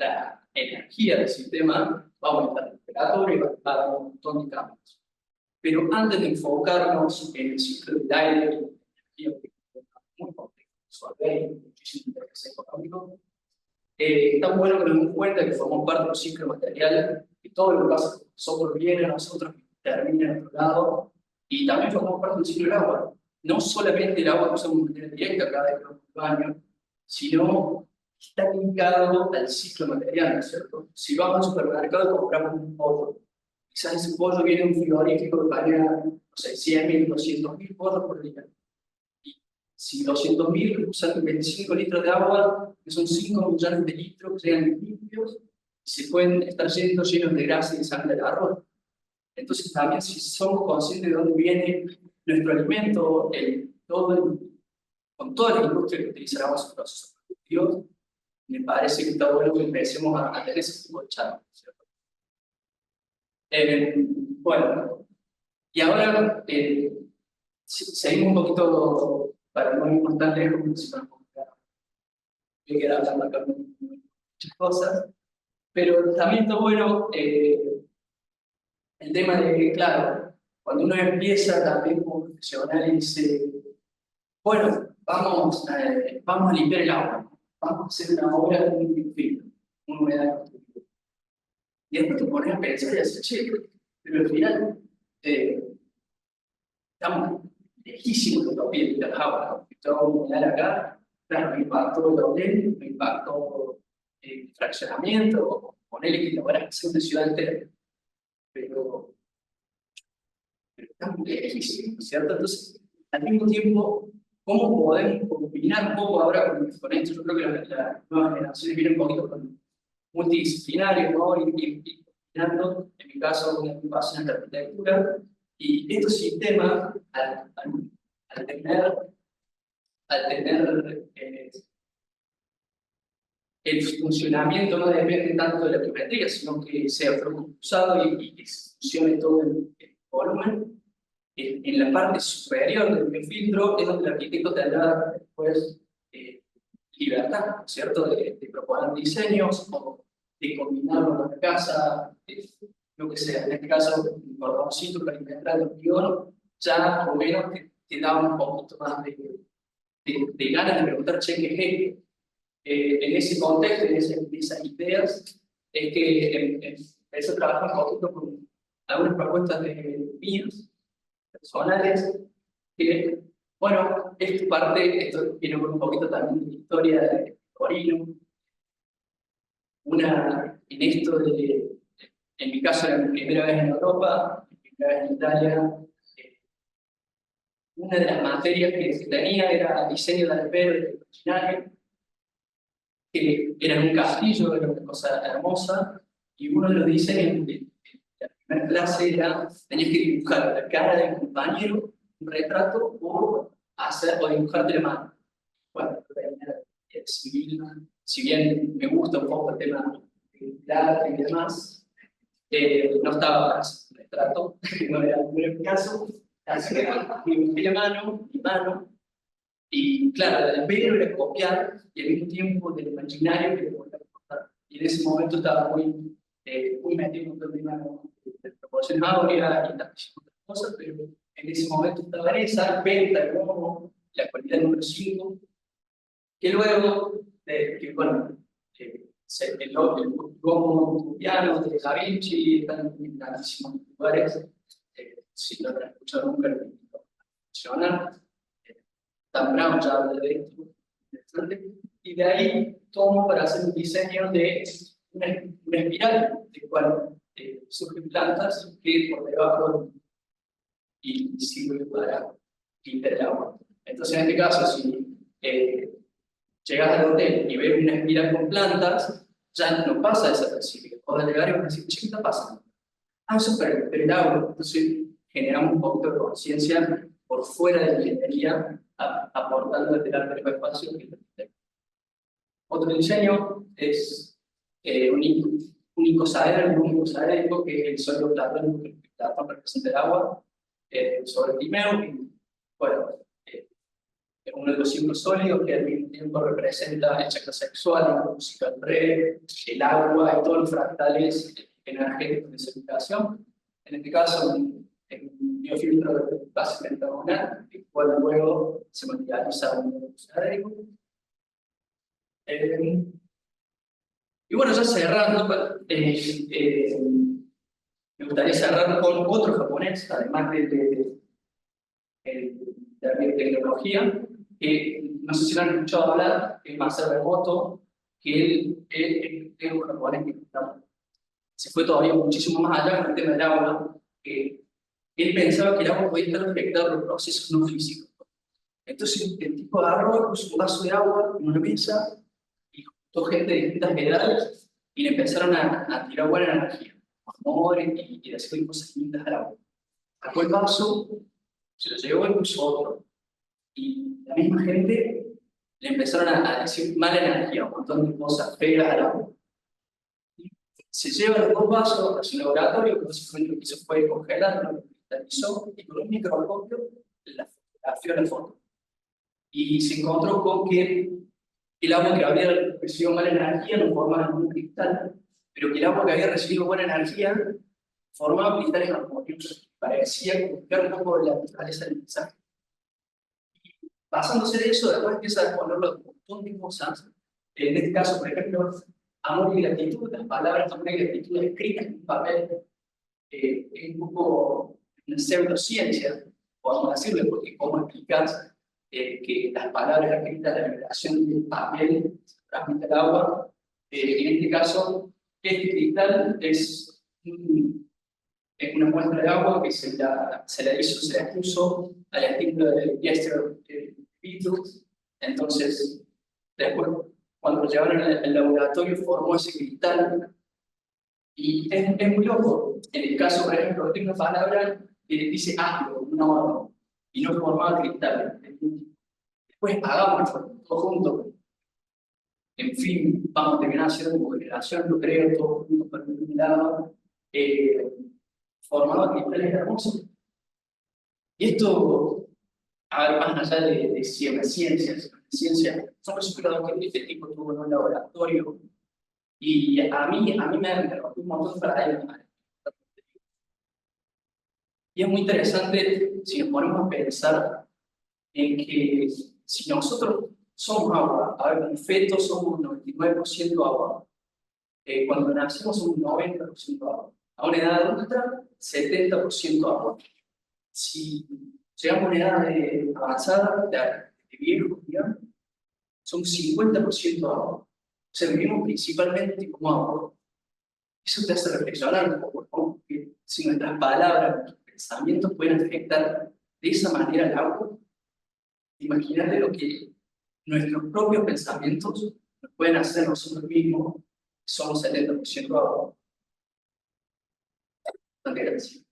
energía del sistema va a aumentar la temperatura y va a dar un montón de cambios. Pero antes de enfocarnos en el ciclo del aire y la energía, que es muy complejo, hay muchísimo interés económico, está bueno que nos demos cuenta que formamos parte de un ciclo material, que todo lo que pasa con nosotros viene a nosotros, termina en otro lado, y también formamos parte del ciclo del agua. No solamente el agua que usamos de manera directa cada vez que vamos al baño, sino está ligado al ciclo material, ¿no es cierto? Si vamos al supermercado y compramos un pollo, quizás ese pollo viene de un frigorífico que vale, no sé, 100.000, 200.000 pollos por día. Si 200.000 usan 25 litros de agua, que son 5 millones de litros, que sean limpios, y se pueden estar llenos de grasa y de sangre del arroz. Entonces también si somos conscientes de dónde viene nuestro alimento, con toda la industria que utiliza agua en sus procesos productivos, me parece que está bueno que empecemos a tener ese tipo de charla, ¿cierto? Bueno, y ahora seguimos un poquito para no irnos tan lejos, porque si no, yo quiero hablar acá de muchas cosas, pero también está bueno el tema de, claro, cuando uno empieza también como profesional y dice, bueno, vamos a limpiar el agua, vamos a hacer una obra de un filtro, una humedad constructiva. Y después te pones a pensar y dices, che, pero al final estamos lejísimos de los pies de las aguas, ¿no? Yo voy a mirar acá, claro, me impactó el hotel, me impactó el fraccionamiento, ponerle que ahora es una ciudad entera, pero estamos lejísimos, ¿cierto? Entonces, al mismo tiempo, ¿cómo podemos combinar un poco ahora con esto? Yo creo que las nuevas generaciones vienen un poquito con multidisciplinario, ¿no? Y combinando, en mi caso, una ocupación de arquitectura, y estos sistemas, al tener el funcionamiento no depende tanto de la geometría, sino que sea usado y que funcione todo el volumen. En la parte superior del filtro es donde el arquitecto tendrá después libertad, ¿cierto? De proponer diseños o de combinarlo con la casa, lo que sea. En este caso, un cordoncito para inventar el guión, ya por lo menos te da un poquito más de ganas de preguntar, che, ¿qué es esto? En ese contexto, en esas ideas, es que empecé a trabajar un poquito con algunas propuestas de mías, personales, que, bueno, esto viene con un poquito también de la historia de Torino, en esto en mi caso era mi primera vez en Europa, mi primera vez en Italia, una de las materias que tenía era diseño de albergue de imaginario, que era en un castillo, era una cosa hermosa, y uno de los diseños de la primera clase era, tenías que dibujar la cara del compañero, un retrato, o dibujarte la mano. Bueno, civil, si bien me gusta un poco el tema del arte y demás, no estaba para hacer un retrato, no era el caso, así que dibujé la mano, mi mano, y claro, el pero era copiar y al mismo tiempo del imaginario que volver a cortar. Y en ese momento estaba muy metido en el tema de proporciones áureas y otras cosas, pero en ese momento estaba en esa venta, como la cualidad número 5, que luego, bueno, el Gomo piano de Da Vinci, están en grandísimos lugares, si no lo han escuchado nunca, lo invito a mencionar. Dan Brown ya habla de esto, interesante. Y de ahí tomo para hacer un diseño de una espiral, de cual surgen plantas que por debajo y sirve para limpiar el agua. Entonces, en este caso, si llegas al hotel y ves una espiral con plantas, ya no pasa desapercibido. Podés llegar y vas a decir, ¿qué está pasando? Ah, eso pero el agua. Entonces, generamos un poquito de conciencia por fuera de la ingeniería, aportando desde el arte del espacio. Otro diseño es un icosaedro, que es el sólido platónico que Platón representa el agua, sobre el primero, y bueno, es uno de los símbolos sólidos que al mismo tiempo representa el chakra sexual, la música del re, el agua y todos los fractales energéticos de circulación. En este caso, un biofiltro de base pentagonal, el cual luego se materializa en un icosaedro. Y bueno, ya cerrando, me gustaría cerrar con otro japonés, además de tecnología, que no sé si lo han escuchado hablar, que es Masaru Emoto, que él es un japonés que se fue todavía muchísimo más allá con el tema del agua, que él pensaba que el agua podía estar afectado por procesos no físicos. Entonces el tipo agarró, puso un vaso de agua en una mesa, y juntó gente de distintas edades, y le empezaron a tirar buena energía, amores y decirle cosas lindas al agua. Sacó el vaso, se lo llevó y puso otro. Y la misma gente le empezaron a decir mala energía, un montón de cosas feas al agua. Y se lleva los dos vasos a su laboratorio, que básicamente lo que hizo fue congelarlo, lo cristalizó y con un microscopio la fotografió la foto. Y se encontró con que el agua que había recibido mala energía no formaba ningún cristal, pero que el agua que había recibido buena energía formaba cristales armoniosos. Parecía copiar un poco de la naturaleza del mensaje. Pasándose de eso, después empieza a ponerlo de un montón de cosas. En este caso, por ejemplo, amor y gratitud, las palabras amor y gratitud escritas en un papel, es un poco una pseudociencia, podemos decirlo, porque cómo explicas que las palabras escritas, la vibración del papel transmite el agua. En este caso, este cristal es una muestra de agua que se la puso al estilo de Yester Beatles. Entonces, después, cuando lo llevaron al laboratorio, formó ese cristal. Y es muy loco. En el caso, por ejemplo, de una palabra que dice ácido, no, y no formaba cristal. Después hagámoslo todos juntos. En fin, vamos a terminar haciendo como generación, lo creo, todos juntos para un lado. Formaba cristales hermosos. Y esto, a ver, más allá de ciencias, son resultados que este tipo tuvo en un laboratorio. Y a mí me rompió un montón para él. Y es muy interesante si nos ponemos a pensar en que si nosotros somos agua, a ver, como fetos somos un 99% agua, cuando nacemos somos un 90% agua, a una edad adulta, 70% agua. Si llegamos a una edad avanzada, de viejos, digamos, son 50% agua. O sea, vivimos principalmente como agua. Eso te hace reflexionar como que si nuestras palabras, nuestros pensamientos pueden afectar de esa manera al agua. Imagínate lo que nuestros propios pensamientos nos pueden hacer nosotros mismos, que somos 70% agua. Bastante gracias.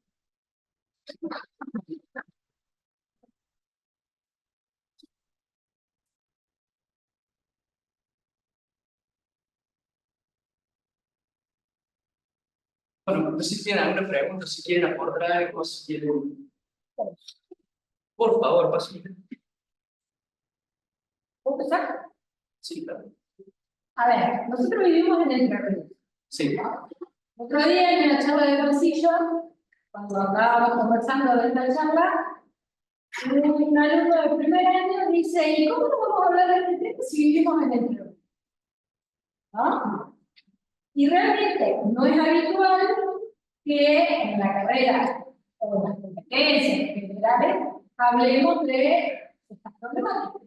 Bueno, no sé si tienen alguna pregunta, si quieren aportar algo, si quieren. Por favor, pasen.
¿Puedo empezar?
Sí, claro.
A ver, nosotros vivimos en el terreno.
Sí.
Otro día en la charla de bolsillo, cuando andábamos conversando de esta charla, Un alumno de primer año dice, ¿y cómo no vamos a hablar de este tema si vivimos en el Perú? ¿No? Y realmente no es habitual que en la carrera o en las competencias generales hablemos de estas problemáticas.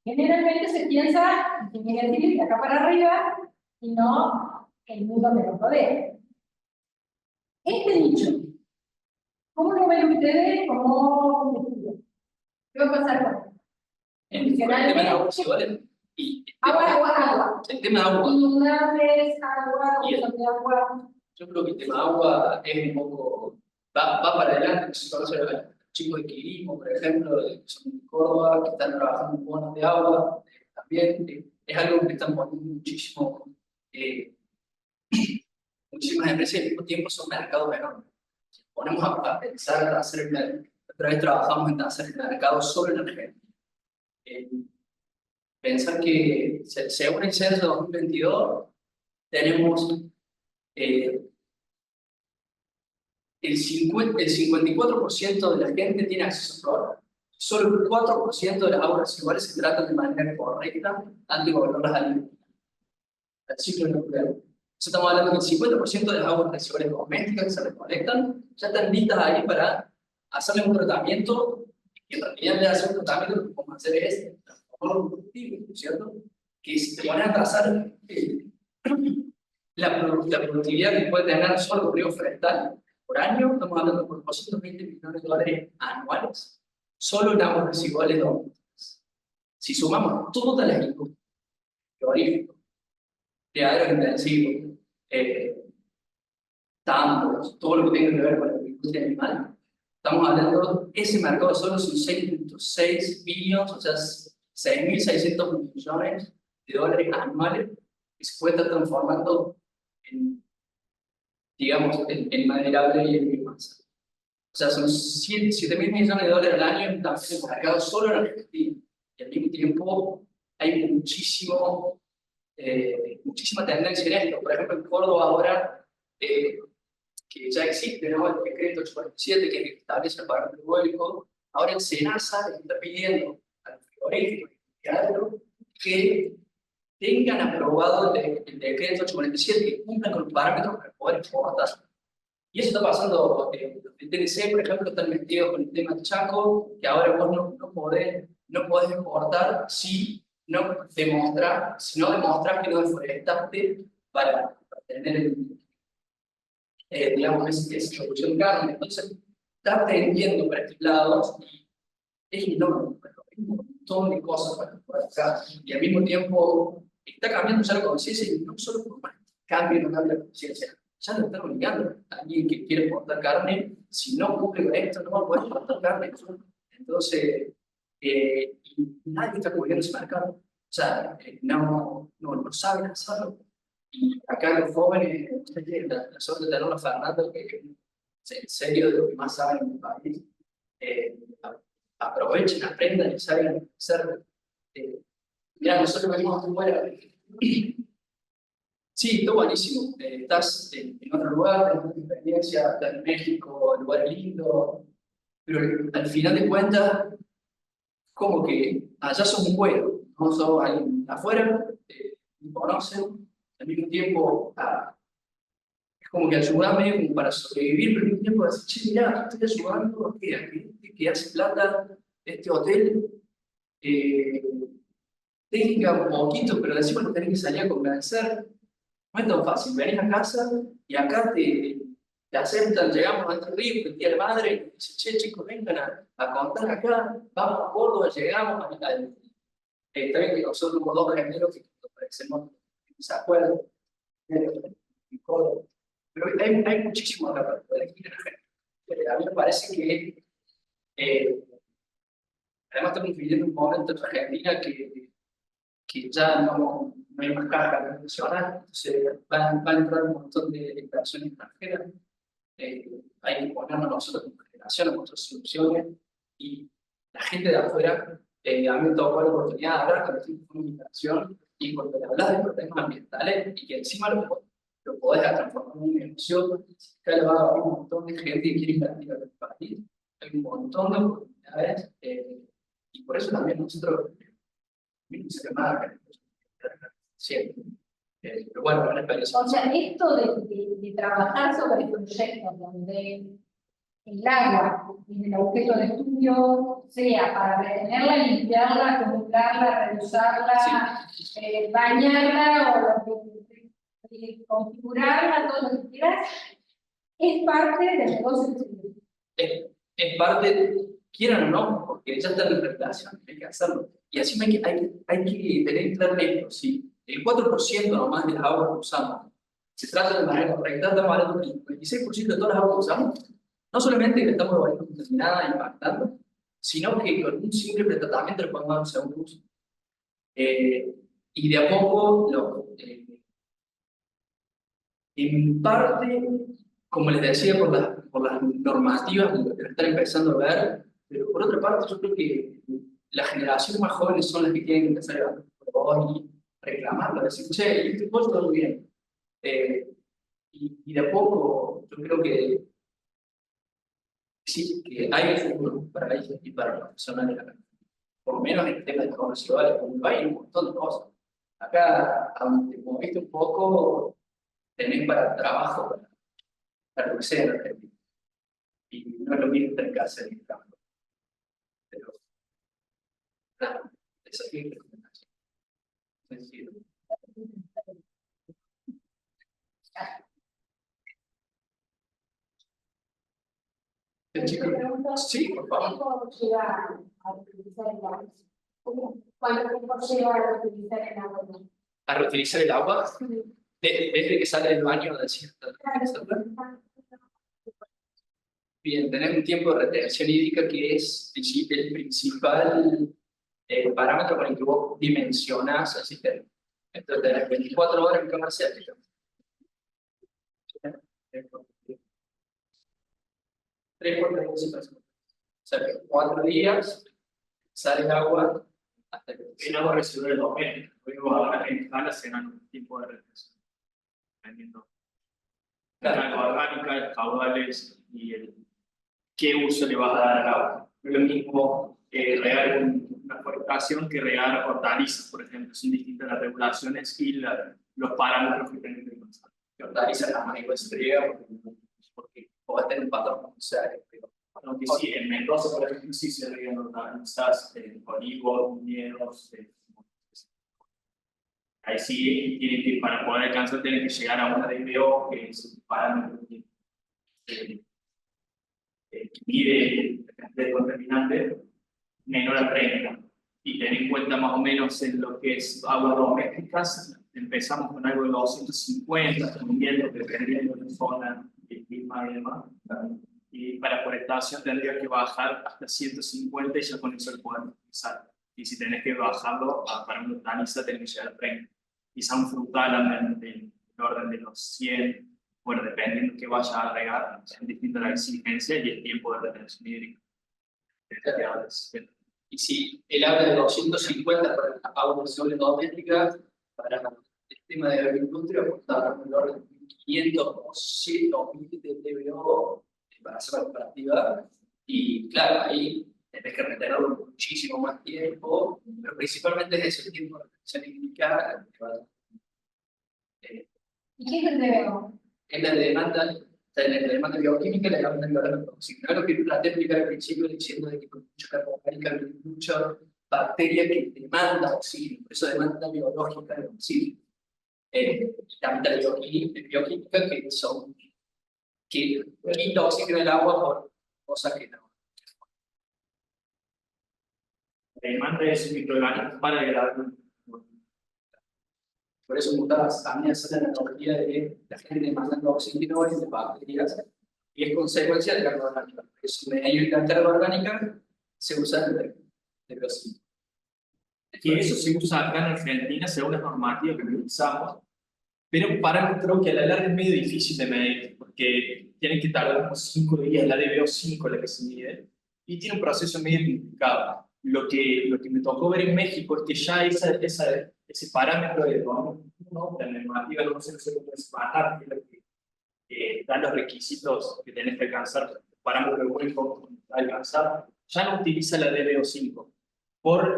Generalmente se piensa en ingeniería civil de acá para arriba y no el mundo que nos rodea. Este nicho, ¿cómo lo ven ustedes? ¿Cómo ¿qué va a pasar con él?
El tema de agua residuales y
Agua.
el tema de agua.
Inundables, agua,
Y
uso de agua.
yo creo que el tema de agua es un poco, va para adelante. No sé si conocen a los chicos de Quilimo, por ejemplo, que son de Córdoba, que están trabajando en bonos de agua, también es algo que están poniendo muchísimo, muchísimas empresas y al mismo tiempo son mercados enormes. Si ponemos a pensar, a hacer otra vez trabajamos en hacer el mercado solo en Argentina. Pensar que según el censo de 2022 tenemos el 54% de la gente tiene acceso a programa. Solo el 4% de las aguas residuales se tratan de manera correcta antes de volverlas al ciclo nuclear. Entonces estamos hablando que el 50% de las aguas residuales domésticas que se recolectan ya están listas ahí para hacerle un tratamiento, y en realidad de hacer un tratamiento lo que podemos hacer es transformarlo en productivo, ¿cierto? Que si te pones a trazar la productividad que puede tener solo el río Forestal por año, estamos hablando por 220 millones de dólares anuales, solo en aguas residuales domésticas. Si sumamos todas las industrias, frigoríficos, criaderos intensivos, tambos, todo lo que tenga que ver con la industria animal, estamos hablando, ese mercado solo son 6.6 billones, o sea, 6.600 millones de dólares anuales que se puede estar transformando en, digamos, en maderable y en biomasa. O sea, son 7.000 millones de dólares al año en el mercado solo en Argentina. Y al mismo tiempo hay muchísima tendencia en esto. Por ejemplo, en Córdoba ahora, que ya existe, ¿no? El decreto 847 que establece el parámetro eólico, ahora el SENASA le está pidiendo al frigorífico que tengan aprobado el decreto 847, que cumplan con los parámetros para poder exportar. Y eso está pasando, el TNC, por ejemplo, están metidos con el tema del Chaco, que ahora vos no podés exportar si no demostrás que no deforestaste para tener digamos, esa producción de carne. Entonces, está tendiendo para estos lados y es enorme, pero hay un montón de cosas para por acá. Y al mismo tiempo está cambiando ya la conciencia, y no solo por más cambio en la conciencia, ya lo están obligando a alguien que quiere exportar carne, si no cumple con esto, no va a poder exportar carne. Entonces, y nadie está cubriendo ese mercado. O sea, no saben hacerlo. Y acá los jóvenes, la suerte de tener a Fernando, que es en serio de lo que más saben en el país, aprovechen, aprendan y saben hacer. Mirá, nosotros venimos afuera. Sí, está buenísimo. Estás en otro lugar, tenés una experiencia, estás en México, lugar lindo, pero al final de cuentas, como que allá sos un vuelo, no sos alguien afuera, me conocen, al mismo tiempo, es como que ayudame como para sobrevivir, pero al mismo tiempo decir, che, mirá, estoy ayudando a gente que hace plata de este hotel, tenga un poquito, pero decimos que tenés que salir a convencer. No es tan fácil, venís a casa y acá te aceptan, llegamos a Entre Ríos, el día de la madre, y dice, che, chicos, vengan a contar acá, vamos a Córdoba, llegamos está bien que nosotros somos dos gemelos que nos parecemos en desacuerdo, en Córdoba, pero hay muchísimo acá para poder elegir a la gente. A mí me parece que, además estamos viviendo un momento en Argentina que ya no hay más carga nacional, entonces va a entrar un montón de inversiones extranjeras. Hay que ponernos nosotros como generación a nuestras soluciones, y la gente de afuera, a mí me tocó la oportunidad de hablar con el tipo de inversión, y cuando le hablas de problemas ambientales y que encima lo podés transformar en un negocio, acá le va a haber un montón de gente que quiere invertir en el país, hay un montón de oportunidades ¿sabes? Y por eso también nosotros, no sé qué más, siempre. Pero bueno, una experiencia.
O sea, esto de trabajar sobre proyectos donde el agua en el objeto de estudio sea para retenerla, limpiarla, acumularla, reusarla, bañarla o configurarla, todo lo que quieras, es parte del negocio de estudio.
Es parte, quieran o no, porque ya está en la relación, hay que hacerlo. Y así hay que tener claro esto, si el 4% nomás de las aguas que usamos se trata de manera correcta, estamos hablando del 26% de todas las aguas que usamos, no solamente que le estamos evaluando contaminada y impactando, sino que con un simple tratamiento le podemos dar un segundo uso. Y de a poco, en parte, como les decía, por las normativas que están empezando a ver, pero por otra parte, yo creo que las generaciones más jóvenes son las que tienen que empezar a y reclamarlo, decir, che, este pollo todo bien. Y de a poco, yo creo que sí, que hay un futuro para ellos y para los profesionales acá. Por lo menos en el tema de las aguas residuales, como hay un montón de cosas. Acá, aunque como viste un poco, tenés para trabajo, para lo que sea en Argentina. Y no es lo mismo tener que hacer en el campo. Pero, claro, esa es mi recomendación. Sencillo. Sí, por favor.
¿Cuánto lleva a utilizar el agua? ¿Cuánto tiempo lleva a utilizar el agua?
¿A reutilizar el agua? Desde que sale del baño de cierta. Bien, tener un tiempo de retención hídrica que es el principal parámetro con el que vos dimensionás el sistema. Entonces, tenés 24 horas en cámara séptica. 3-4 días. O sea, 4 días sale el agua hasta que
El agua residual doméstica. Luego ahora en escalas en un tiempo de retención. Dependiendo. La agua orgánica, caudales y qué uso le vas a dar al agua. No es lo mismo regar una forestación que regar hortalizas, por ejemplo. Son distintas las regulaciones y los parámetros que tienen que pensar.
que hortalizas las manejo se riega porque podés tener un patrón comercial.
Aunque sí, en Mendoza, por ejemplo, sí se riegan hortalizas, olivos, viñedos. Ahí sí, tienen que, para poder alcanzar, tienen que llegar a una DBO, que es un parámetro que mide la cantidad de contaminante menor a 30. Y tener en cuenta más o menos en lo que es aguas domésticas, empezamos con algo de 250, dependiendo de la zona, el clima y demás. Y para forestación tendría que bajar hasta 150 y ya con eso el poder utilizar. Y si tenés que bajarlo para una hortaliza, tenés que llegar a 30. Quizá un frutal anda del orden de los 100, bueno, dependiendo que vaya a regar, es distinta la exigencia y el tiempo de retención hídrica.
Y si él habla de 250 para agua residual doméstica, para el tema de agricultura, pues está hablando de orden de 500 o 100 o 1000 de TBO para hacer la comparativa. Y claro, ahí tenés que retenerlo muchísimo más tiempo, pero principalmente es ese tiempo de retención hídrica.
¿Y qué es el DBO?
Es la demanda. En la demanda bioquímica y la demanda biológica tóxica. Lo que traté de explicar al principio diciendo de que con mucha carga orgánica hay mucha bacteria que demanda oxígeno, por eso demanda biológica de oxígeno. Y también la bioquímica que quita oxígeno del agua por cosas que no.
La demanda es microorganismos para degradar.
Por eso muchas también hacen la analogía de que la gente demandando oxígeno es de bacterias y es consecuencia de carga orgánica. Es un medio de la carga orgánica se usa de biocida.
Y eso se usa acá en Argentina según las normativas que utilizamos, pero un parámetro que a la larga es medio difícil de medir, porque tienen que tardar como 5 días, la DBO5 la que se mide, y tiene un proceso medio complicado. Lo que me tocó ver en México es que ya ese parámetro de la normativa no se puede bajar, que es lo que dan los requisitos que tenés que alcanzar, el parámetro de buen alcanzar, ya no utiliza la DBO5 por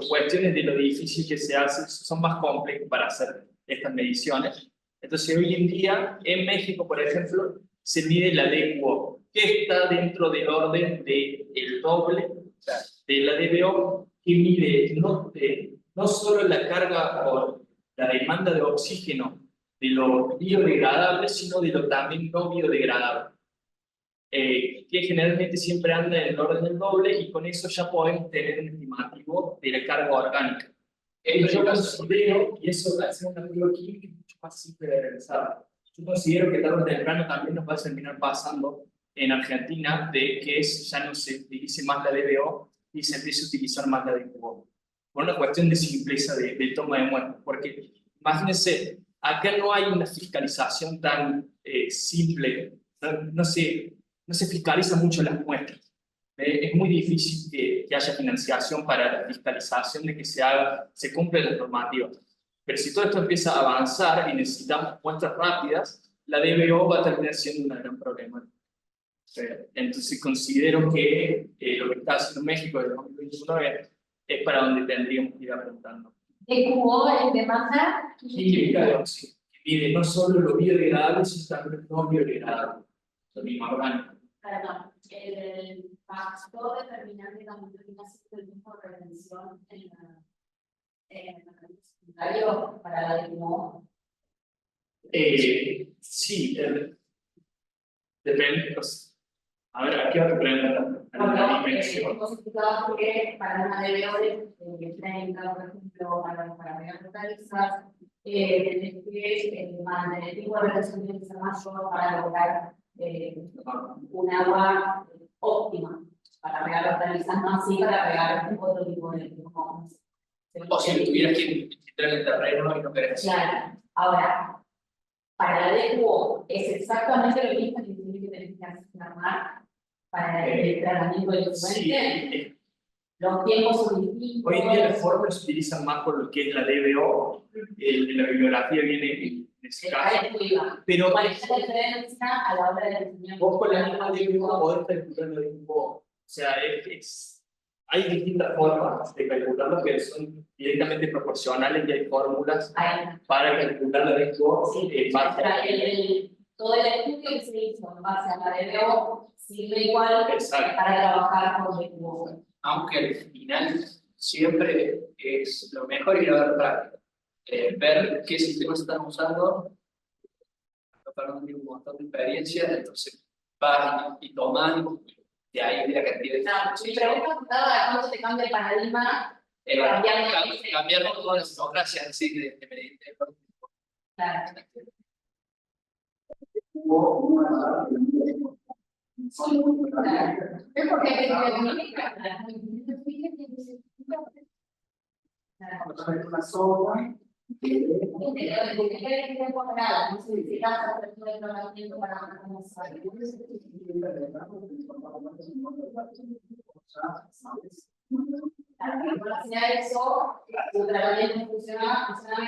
cuestiones de lo difícil que se hace, son más complejos para hacer estas mediciones. Entonces hoy en día, en México, por ejemplo, se mide la DQO, que está dentro del orden del doble, o sea, de la DBO, que mide no solo la carga por la demanda de oxígeno de lo biodegradable, sino de lo también no biodegradable. Que generalmente siempre anda en el orden del doble, y con eso ya podemos tener un estimativo de la carga orgánica. Yo considero, y eso al ser una prueba química es mucho más simple de realizar, yo considero que tarde o temprano también nos va a terminar pasando en Argentina de que ya no se utilice más la DBO y se empiece a utilizar más la DQO. Por una cuestión de simpleza de toma de muestras, porque imagínense, acá no hay una fiscalización tan simple, no se fiscaliza mucho las muestras. Es muy difícil que haya financiación para la fiscalización de que se cumplen las normativas. Pero si todo esto empieza a avanzar y necesitamos muestras rápidas, la DBO va a terminar siendo un gran problema. Entonces considero que lo que está haciendo México desde 2021 es para donde tendríamos que ir apuntando.
DQO es demanda
Química, sí, que mide no solo lo biodegradable, sino también lo no biodegradable, lo mismo orgánico.
Perdón, el factor determinante también termina siendo el mismo retención en la secundario para la DQO.
Sí, depende. Pues, a ver, aquí otra pregunta. La dimensión.
Hemos explicado que para una DBO de 30, por ejemplo, para pegar hortalizas, tenés que mantener el tipo de retención tiene que ser mayor para lograr un agua óptima para pegar hortalizas, no así para pegar otro tipo de compost.
O si tuvieras que entrar en el terreno y no querés hacer.
Claro, ahora, para la DQO es exactamente lo mismo que tiene que tener que hacer para el tratamiento del efluente.
Sí,
Los tiempos son distintos.
hoy en día las fórmulas se utilizan más por lo que es la DBO, la bibliografía viene en ese caso. Pero
¿Cuál es la diferencia a la hora de diseñar?
vos con la misma DBO podés calcularlo de un poco. O sea, hay distintas formas de calcularlo que son directamente proporcionales, y hay fórmulas para calcular la DBO.
Todo el estudio que se hizo en base a la DBO sirve igual
Exacto.
para trabajar con DBO.
Aunque al final siempre es lo mejor ir a ver práctica. Ver qué sistemas están usando. Fernando tiene un montón de experiencia, entonces vas y tomas, y de ahí de la cantidad de...
Mi pregunta apuntada a cuánto te cambia el paradigma.
Cambiar toda la democracia, sí,
Claro. Es porque hay eso, el tratamiento funciona menos,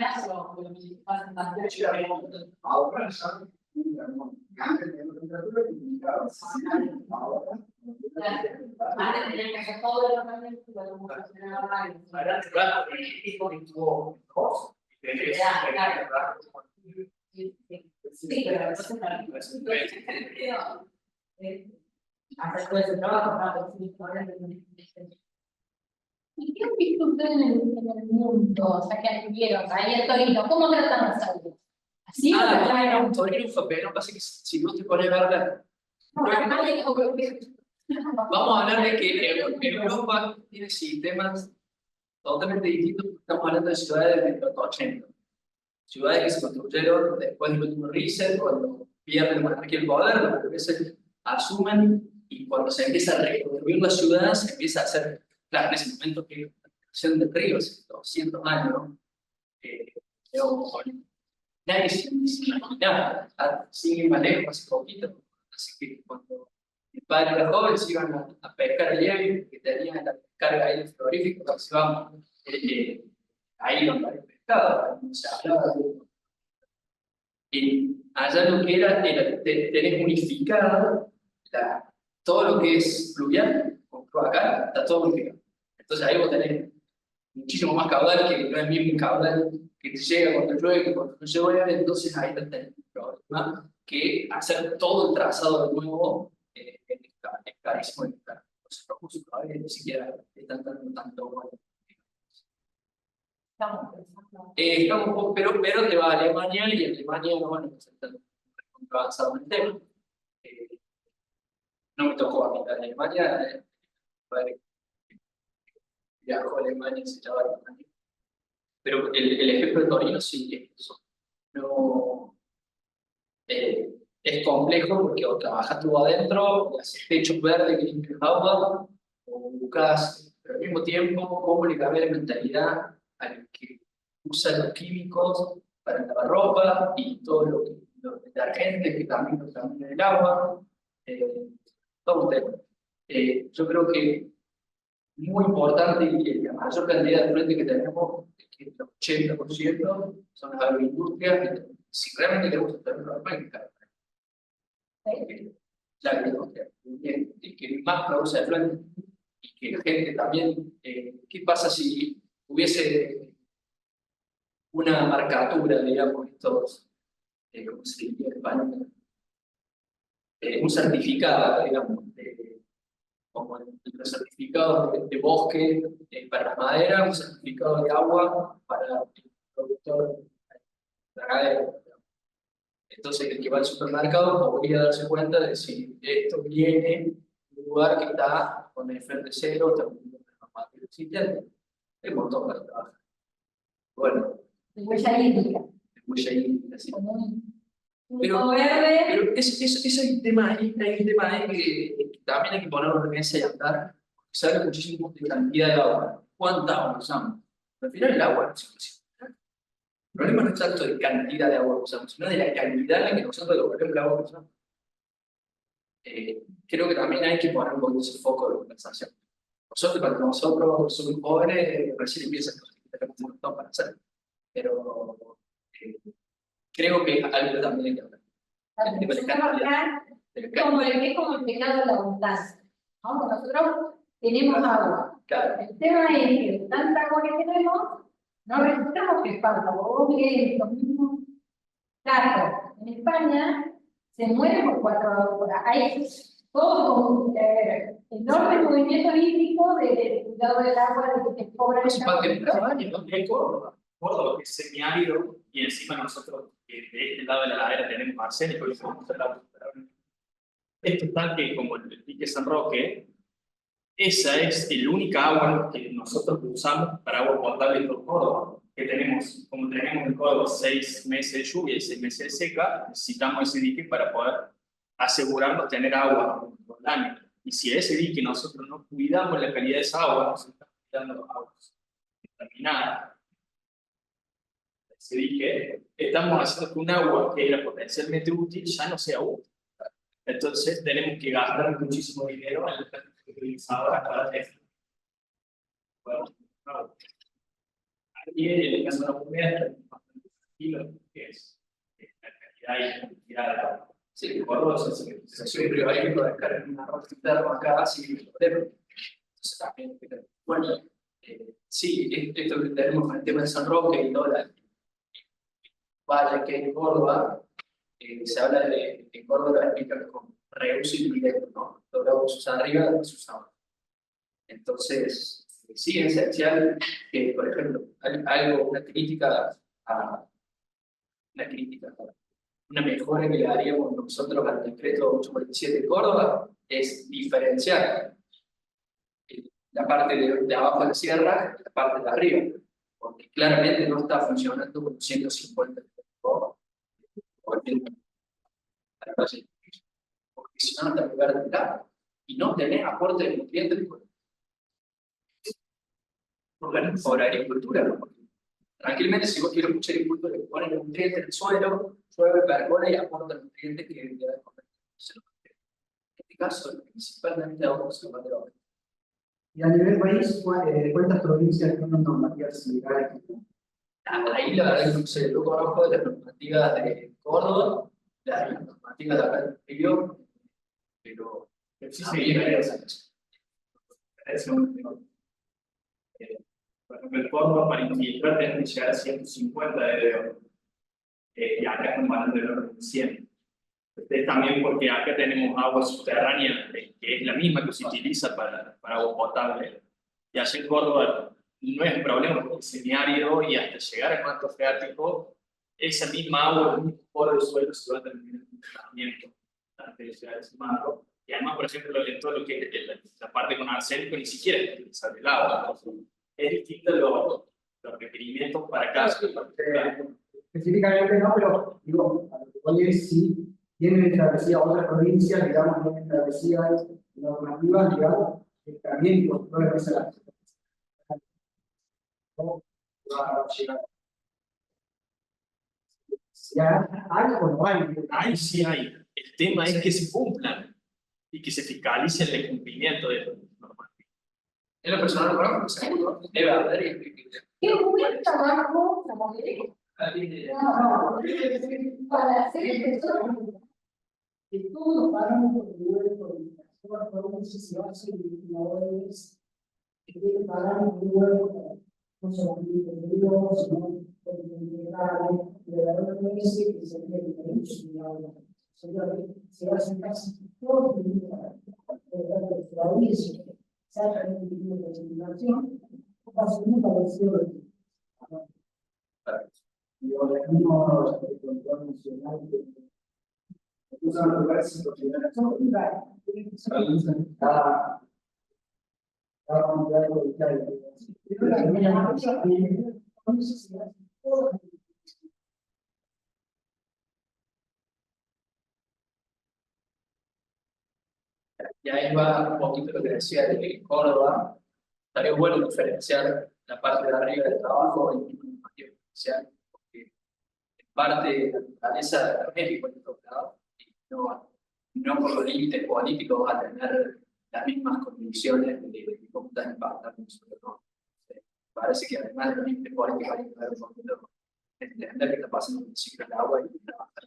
¿Y qué han visto ustedes en el mundo? O sea, que anduvieron ahí en Torino. ¿Cómo tratan la salud? ¿Así?
bueno, Torino, pero pasa que si vos te pones a ver vamos a hablar de que Europa tiene sistemas totalmente distintos. Estamos hablando de ciudades de los 80. Ciudades que se construyeron después del último reset, cuando pierden más que el poder, los burgueses asumen, y cuando se empieza a reconstruir la ciudad, se empieza a hacer, claro, en ese momento que la creación del río, hace 200 años, nadie se imaginaba, sin ir más lejos, hace poquito, así que cuando mi padre era joven, se iban a pescar el Liebig, que tenían la carga ahí de frigorífico, entonces íbamos ahí donde había pescado, se hablaba de... Y allá lo que era tenés unificado todo lo que es fluvial con acá está todo unificado. Entonces ahí vos tenés muchísimo más caudal, que no es el mismo caudal que te llega cuando llueve que cuando no llueve, entonces ahí tenés un problema que hacer todo el trazado de nuevo es carísimo y caro. Los recursos todavía ni siquiera están dando tanto bueno.
Estamos pensando.
Estamos un poco, pero te va a Alemania y en Alemania no van a estar avanzado en el tema. No me tocó a mí la Alemania, viajó a Alemania y se echaba a Alemania. Pero el ejemplo de Torino sí es eso. No, es complejo porque o trabajas tú adentro, o haces techos verdes que limpian agua, o buscas, pero al mismo tiempo, cómo le cambia la mentalidad al que usa los químicos para lavar ropa y todo los detergentes que también contaminan el agua. Todo un tema. Yo creo que muy importante y que la mayor cantidad de frente que tenemos es que el 80% son las agroindustrias. Si realmente queremos estar en la fábrica, la agroindustria, el que más produce de frente y que la gente también. ¿Qué pasa si hubiese una marcatura, digamos, estos, ¿cómo se diría en español? Un certificado, digamos, como los certificados de bosque para la madera, un certificado de agua para el productor ganadero. Entonces, el que va al supermercado podría darse cuenta de si esto viene de un lugar que está con el FR0, está cumpliendo las normativas existentes. Hay un montón para trabajar. Bueno,
De huella hídrica.
de huella hídrica, sí.
Como un
Pero-
punto verde.
Pero ese es un tema ahí, hay un tema ahí que también hay que ponerlo en mesa y andar, porque se habla muchísimo de cantidad de agua. ¿Cuánta agua usamos? Al final el agua no se usa. El problema no es tanto de cantidad de agua que usamos, sino de la calidad en la que nosotros devolvemos el agua que usamos. Creo que también hay que poner un poquito ese foco de conversación. Cuando nosotros somos jóvenes, recién empiezan cosas que tenemos un montón para hacer. Pero creo que algo también hay que hablar. El tema de
Nosotros
cantidad.
acá, es como el pecado de la abundancia. ¿No? Nosotros tenemos agua.
Claro.
El tema es que de tanta agua que tenemos, no registramos que falta. Vos miré los mismos datos. En España se muere por 4 horas. Hay todo como un enorme movimiento hídrico de cuidado del agua, de que te cobran
Pues para que
el
cada año, ¿no?
En Córdoba. Córdoba, que es semiárido, y encima nosotros, de este lado de la ladera, tenemos arsénico y podemos hacer la. Esto está que, como el dique San Roque, esa es la única agua que nosotros usamos para agua potable en todo Córdoba. Que tenemos, como tenemos en Córdoba 6 meses de lluvia y 6 meses de seca, necesitamos ese dique para poder asegurarnos tener agua por el año. Y si a ese dique nosotros no cuidamos la calidad de esa agua, nos estamos cuidando aguas contaminadas. Ese dique, estamos haciendo que un agua que era potencialmente útil ya no sea útil. Entonces tenemos que gastar muchísimo dinero en la utilizadora para esto. Bueno, no. Aquí en el caso de la humedad tenemos bastante tranquilo, que es la calidad y la cantidad de agua. Sí, por se siempre hay que descargar en una roca interna acá, sin problema. Entonces también, bueno, sí, esto que tenemos con el tema de San Roque y toda la valla que hay en Córdoba, se habla de que en Córdoba lo explican con reuso indirecto, ¿no? Los agua usa arriba, después se usa abajo. Entonces, sí es esencial que, por ejemplo, una mejora que le daríamos nosotros al decreto 847 de Córdoba es diferenciar la parte de abajo de la sierra y la parte de arriba, porque claramente no está funcionando con 150 porque si no, no te lugar de lugar y no tenés aporte de nutrientes por agricultura, ¿no? Tranquilamente, si vos quieres mucha agricultura, le ponen nutrientes en el suelo, llueve, percole y aporta nutrientes que debería de comer. En este caso, principalmente vamos a tomar de obra.
Y a nivel país, ¿cuántas provincias tienen normativas similares?
Ahí la verdad que no sé, yo conozco de las normativas de Córdoba, las normativas de acá del Río, pero
Sí,
también hay esas.
Por ejemplo, el Córdoba para infiltrar tenés que llegar a 150 de DO. Y acá estamos hablando del orden de 100. También porque acá tenemos agua subterránea, que es la misma que se utiliza para agua potable. Y allá en Córdoba no es un problema porque es semiárido y hasta llegar al manto freático, esa misma agua, el mismo poro del suelo se va a terminar en un tratamiento antes de llegar a ese manto. Y además, por ejemplo, en todo lo que es la parte con arsénico, ni siquiera es utilizar el agua. Entonces, es distinto los requerimientos para cada
Específicamente no, pero digo, a lo que voy es si tienen establecida otras provincias, digamos, tienen establecidas normativas, digamos, que también controlan esa. No va a llegar. Si hay o no hay.
Ahí sí hay. El tema es que se cumplan y que se fiscalice el cumplimiento de los normativas.
En lo personal, no conozco, seguro, debe haber.
Qué buen trabajo, Samuel. No, para hacer el trabajo.
Que todos los parámetros de vuelo y las provincias se hacen indicadores que deben pagar un vuelo no solamente el periodo, sino el integrales, de la OMS, que sería diferente, se hacen casi todos los indicadores de la OMS, se hace un tipo de simulación, casi muy parecido y organismos de control nacional que usan los lugares sin consideración, cada unidad de
Y ahí va un poquito lo que decía de Córdoba. Estaría bueno diferenciar la parte de arriba del trabajo y la parte diferencial, porque en parte de la naturaleza de México en estos lados, y no por los límites políticos va a tener las mismas condiciones de cómo están impactando nosotros, ¿no? Parece que además de los límites políticos hay que ver un poquito entender qué está pasando con el ciclo del agua y trabajar.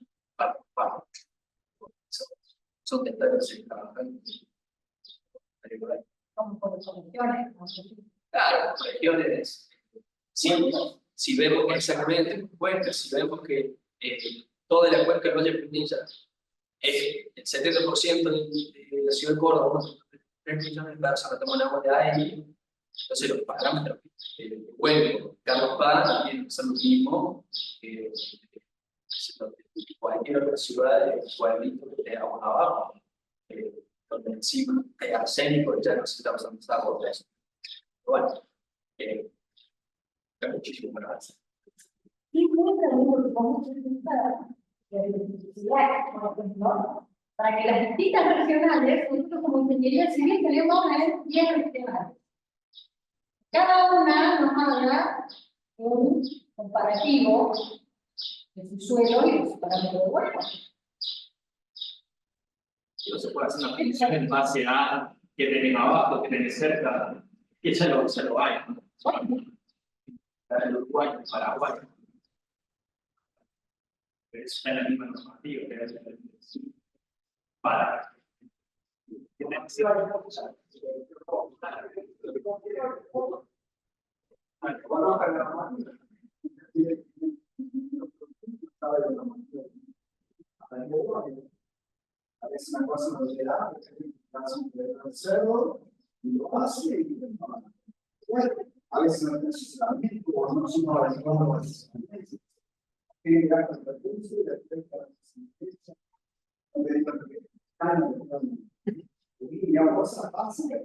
Son detalles que trabajan.
Como por soluciones, ¿no?
Claro, regiones, si vemos exactamente cuenca, si vemos que toda la cuenca del Valle de Punilla, el 70% de la ciudad de Córdoba, 3 millones de personas toman agua de ahí, entonces los parámetros de Huelva, Carlos Paz, también son lo mismo que cualquier otra ciudad de pueblito de agua abajo. Donde encima hay arsénico, ya necesitamos empezar por eso. Bueno, hay muchísimo más.
Y muy seguro que vamos a utilizar la electricidad, por ejemplo, para que las distintas regionales, nosotros como ingeniería civil tenemos 10 regionales. Cada una nos haga un comparativo de su suelo y de su parámetro de vuelo.
No se puede hacer una predicción en base a qué tenés abajo, qué tenés cerca, que ya lo hay, ¿no? Para el Uruguay, el Paraguay. Pero eso está en la misma normativa, que es para.
A veces una cosa no le da, el cerdo, y lo hace, y a veces no necesariamente, como no somos las que da con el recurso y respecto a la sentencia, y una cosa básica,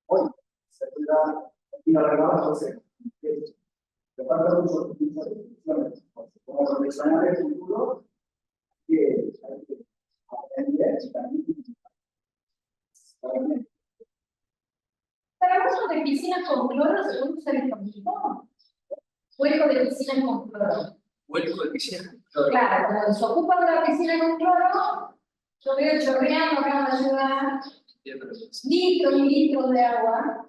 hoy se puede ir a regalar entonces, le falta mucho, como profesional del futuro, que hay que aprender también.
Para uso de piscinas con cloro, ¿se puede usar esto mismo? Vuelco de piscinas con cloro.
Vuelco de piscina.
Claro, cuando se ocupa una piscina con cloro, yo veo chorreando acá en la ciudad, litros y litros de agua.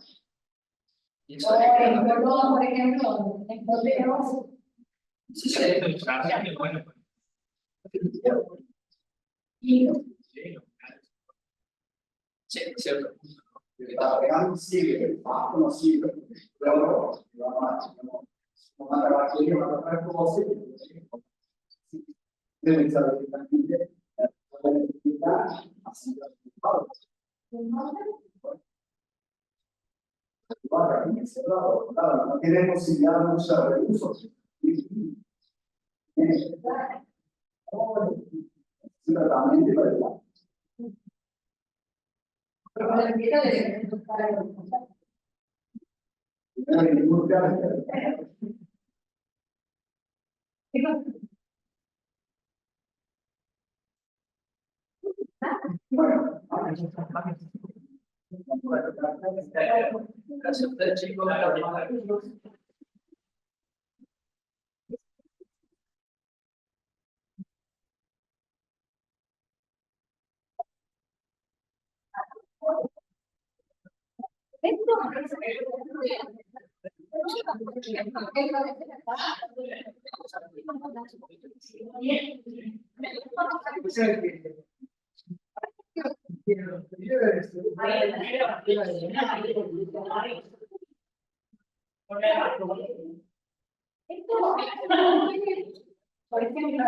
Y
O
eso
en Córdoba, por ejemplo, en Boteros.
sí,
Bueno,
Y
sí, es cierto.
Está pegando, sigue, no sigue, luego vamos a acabar aquí, vamos a acabar con vos, deben saber que también pueden utilizar así claro, no tiene posibilidad de usar recursos. Tratamiento y verdad.
Pero la vida de para el
Gracias a ustedes, chicos.
por ejemplo,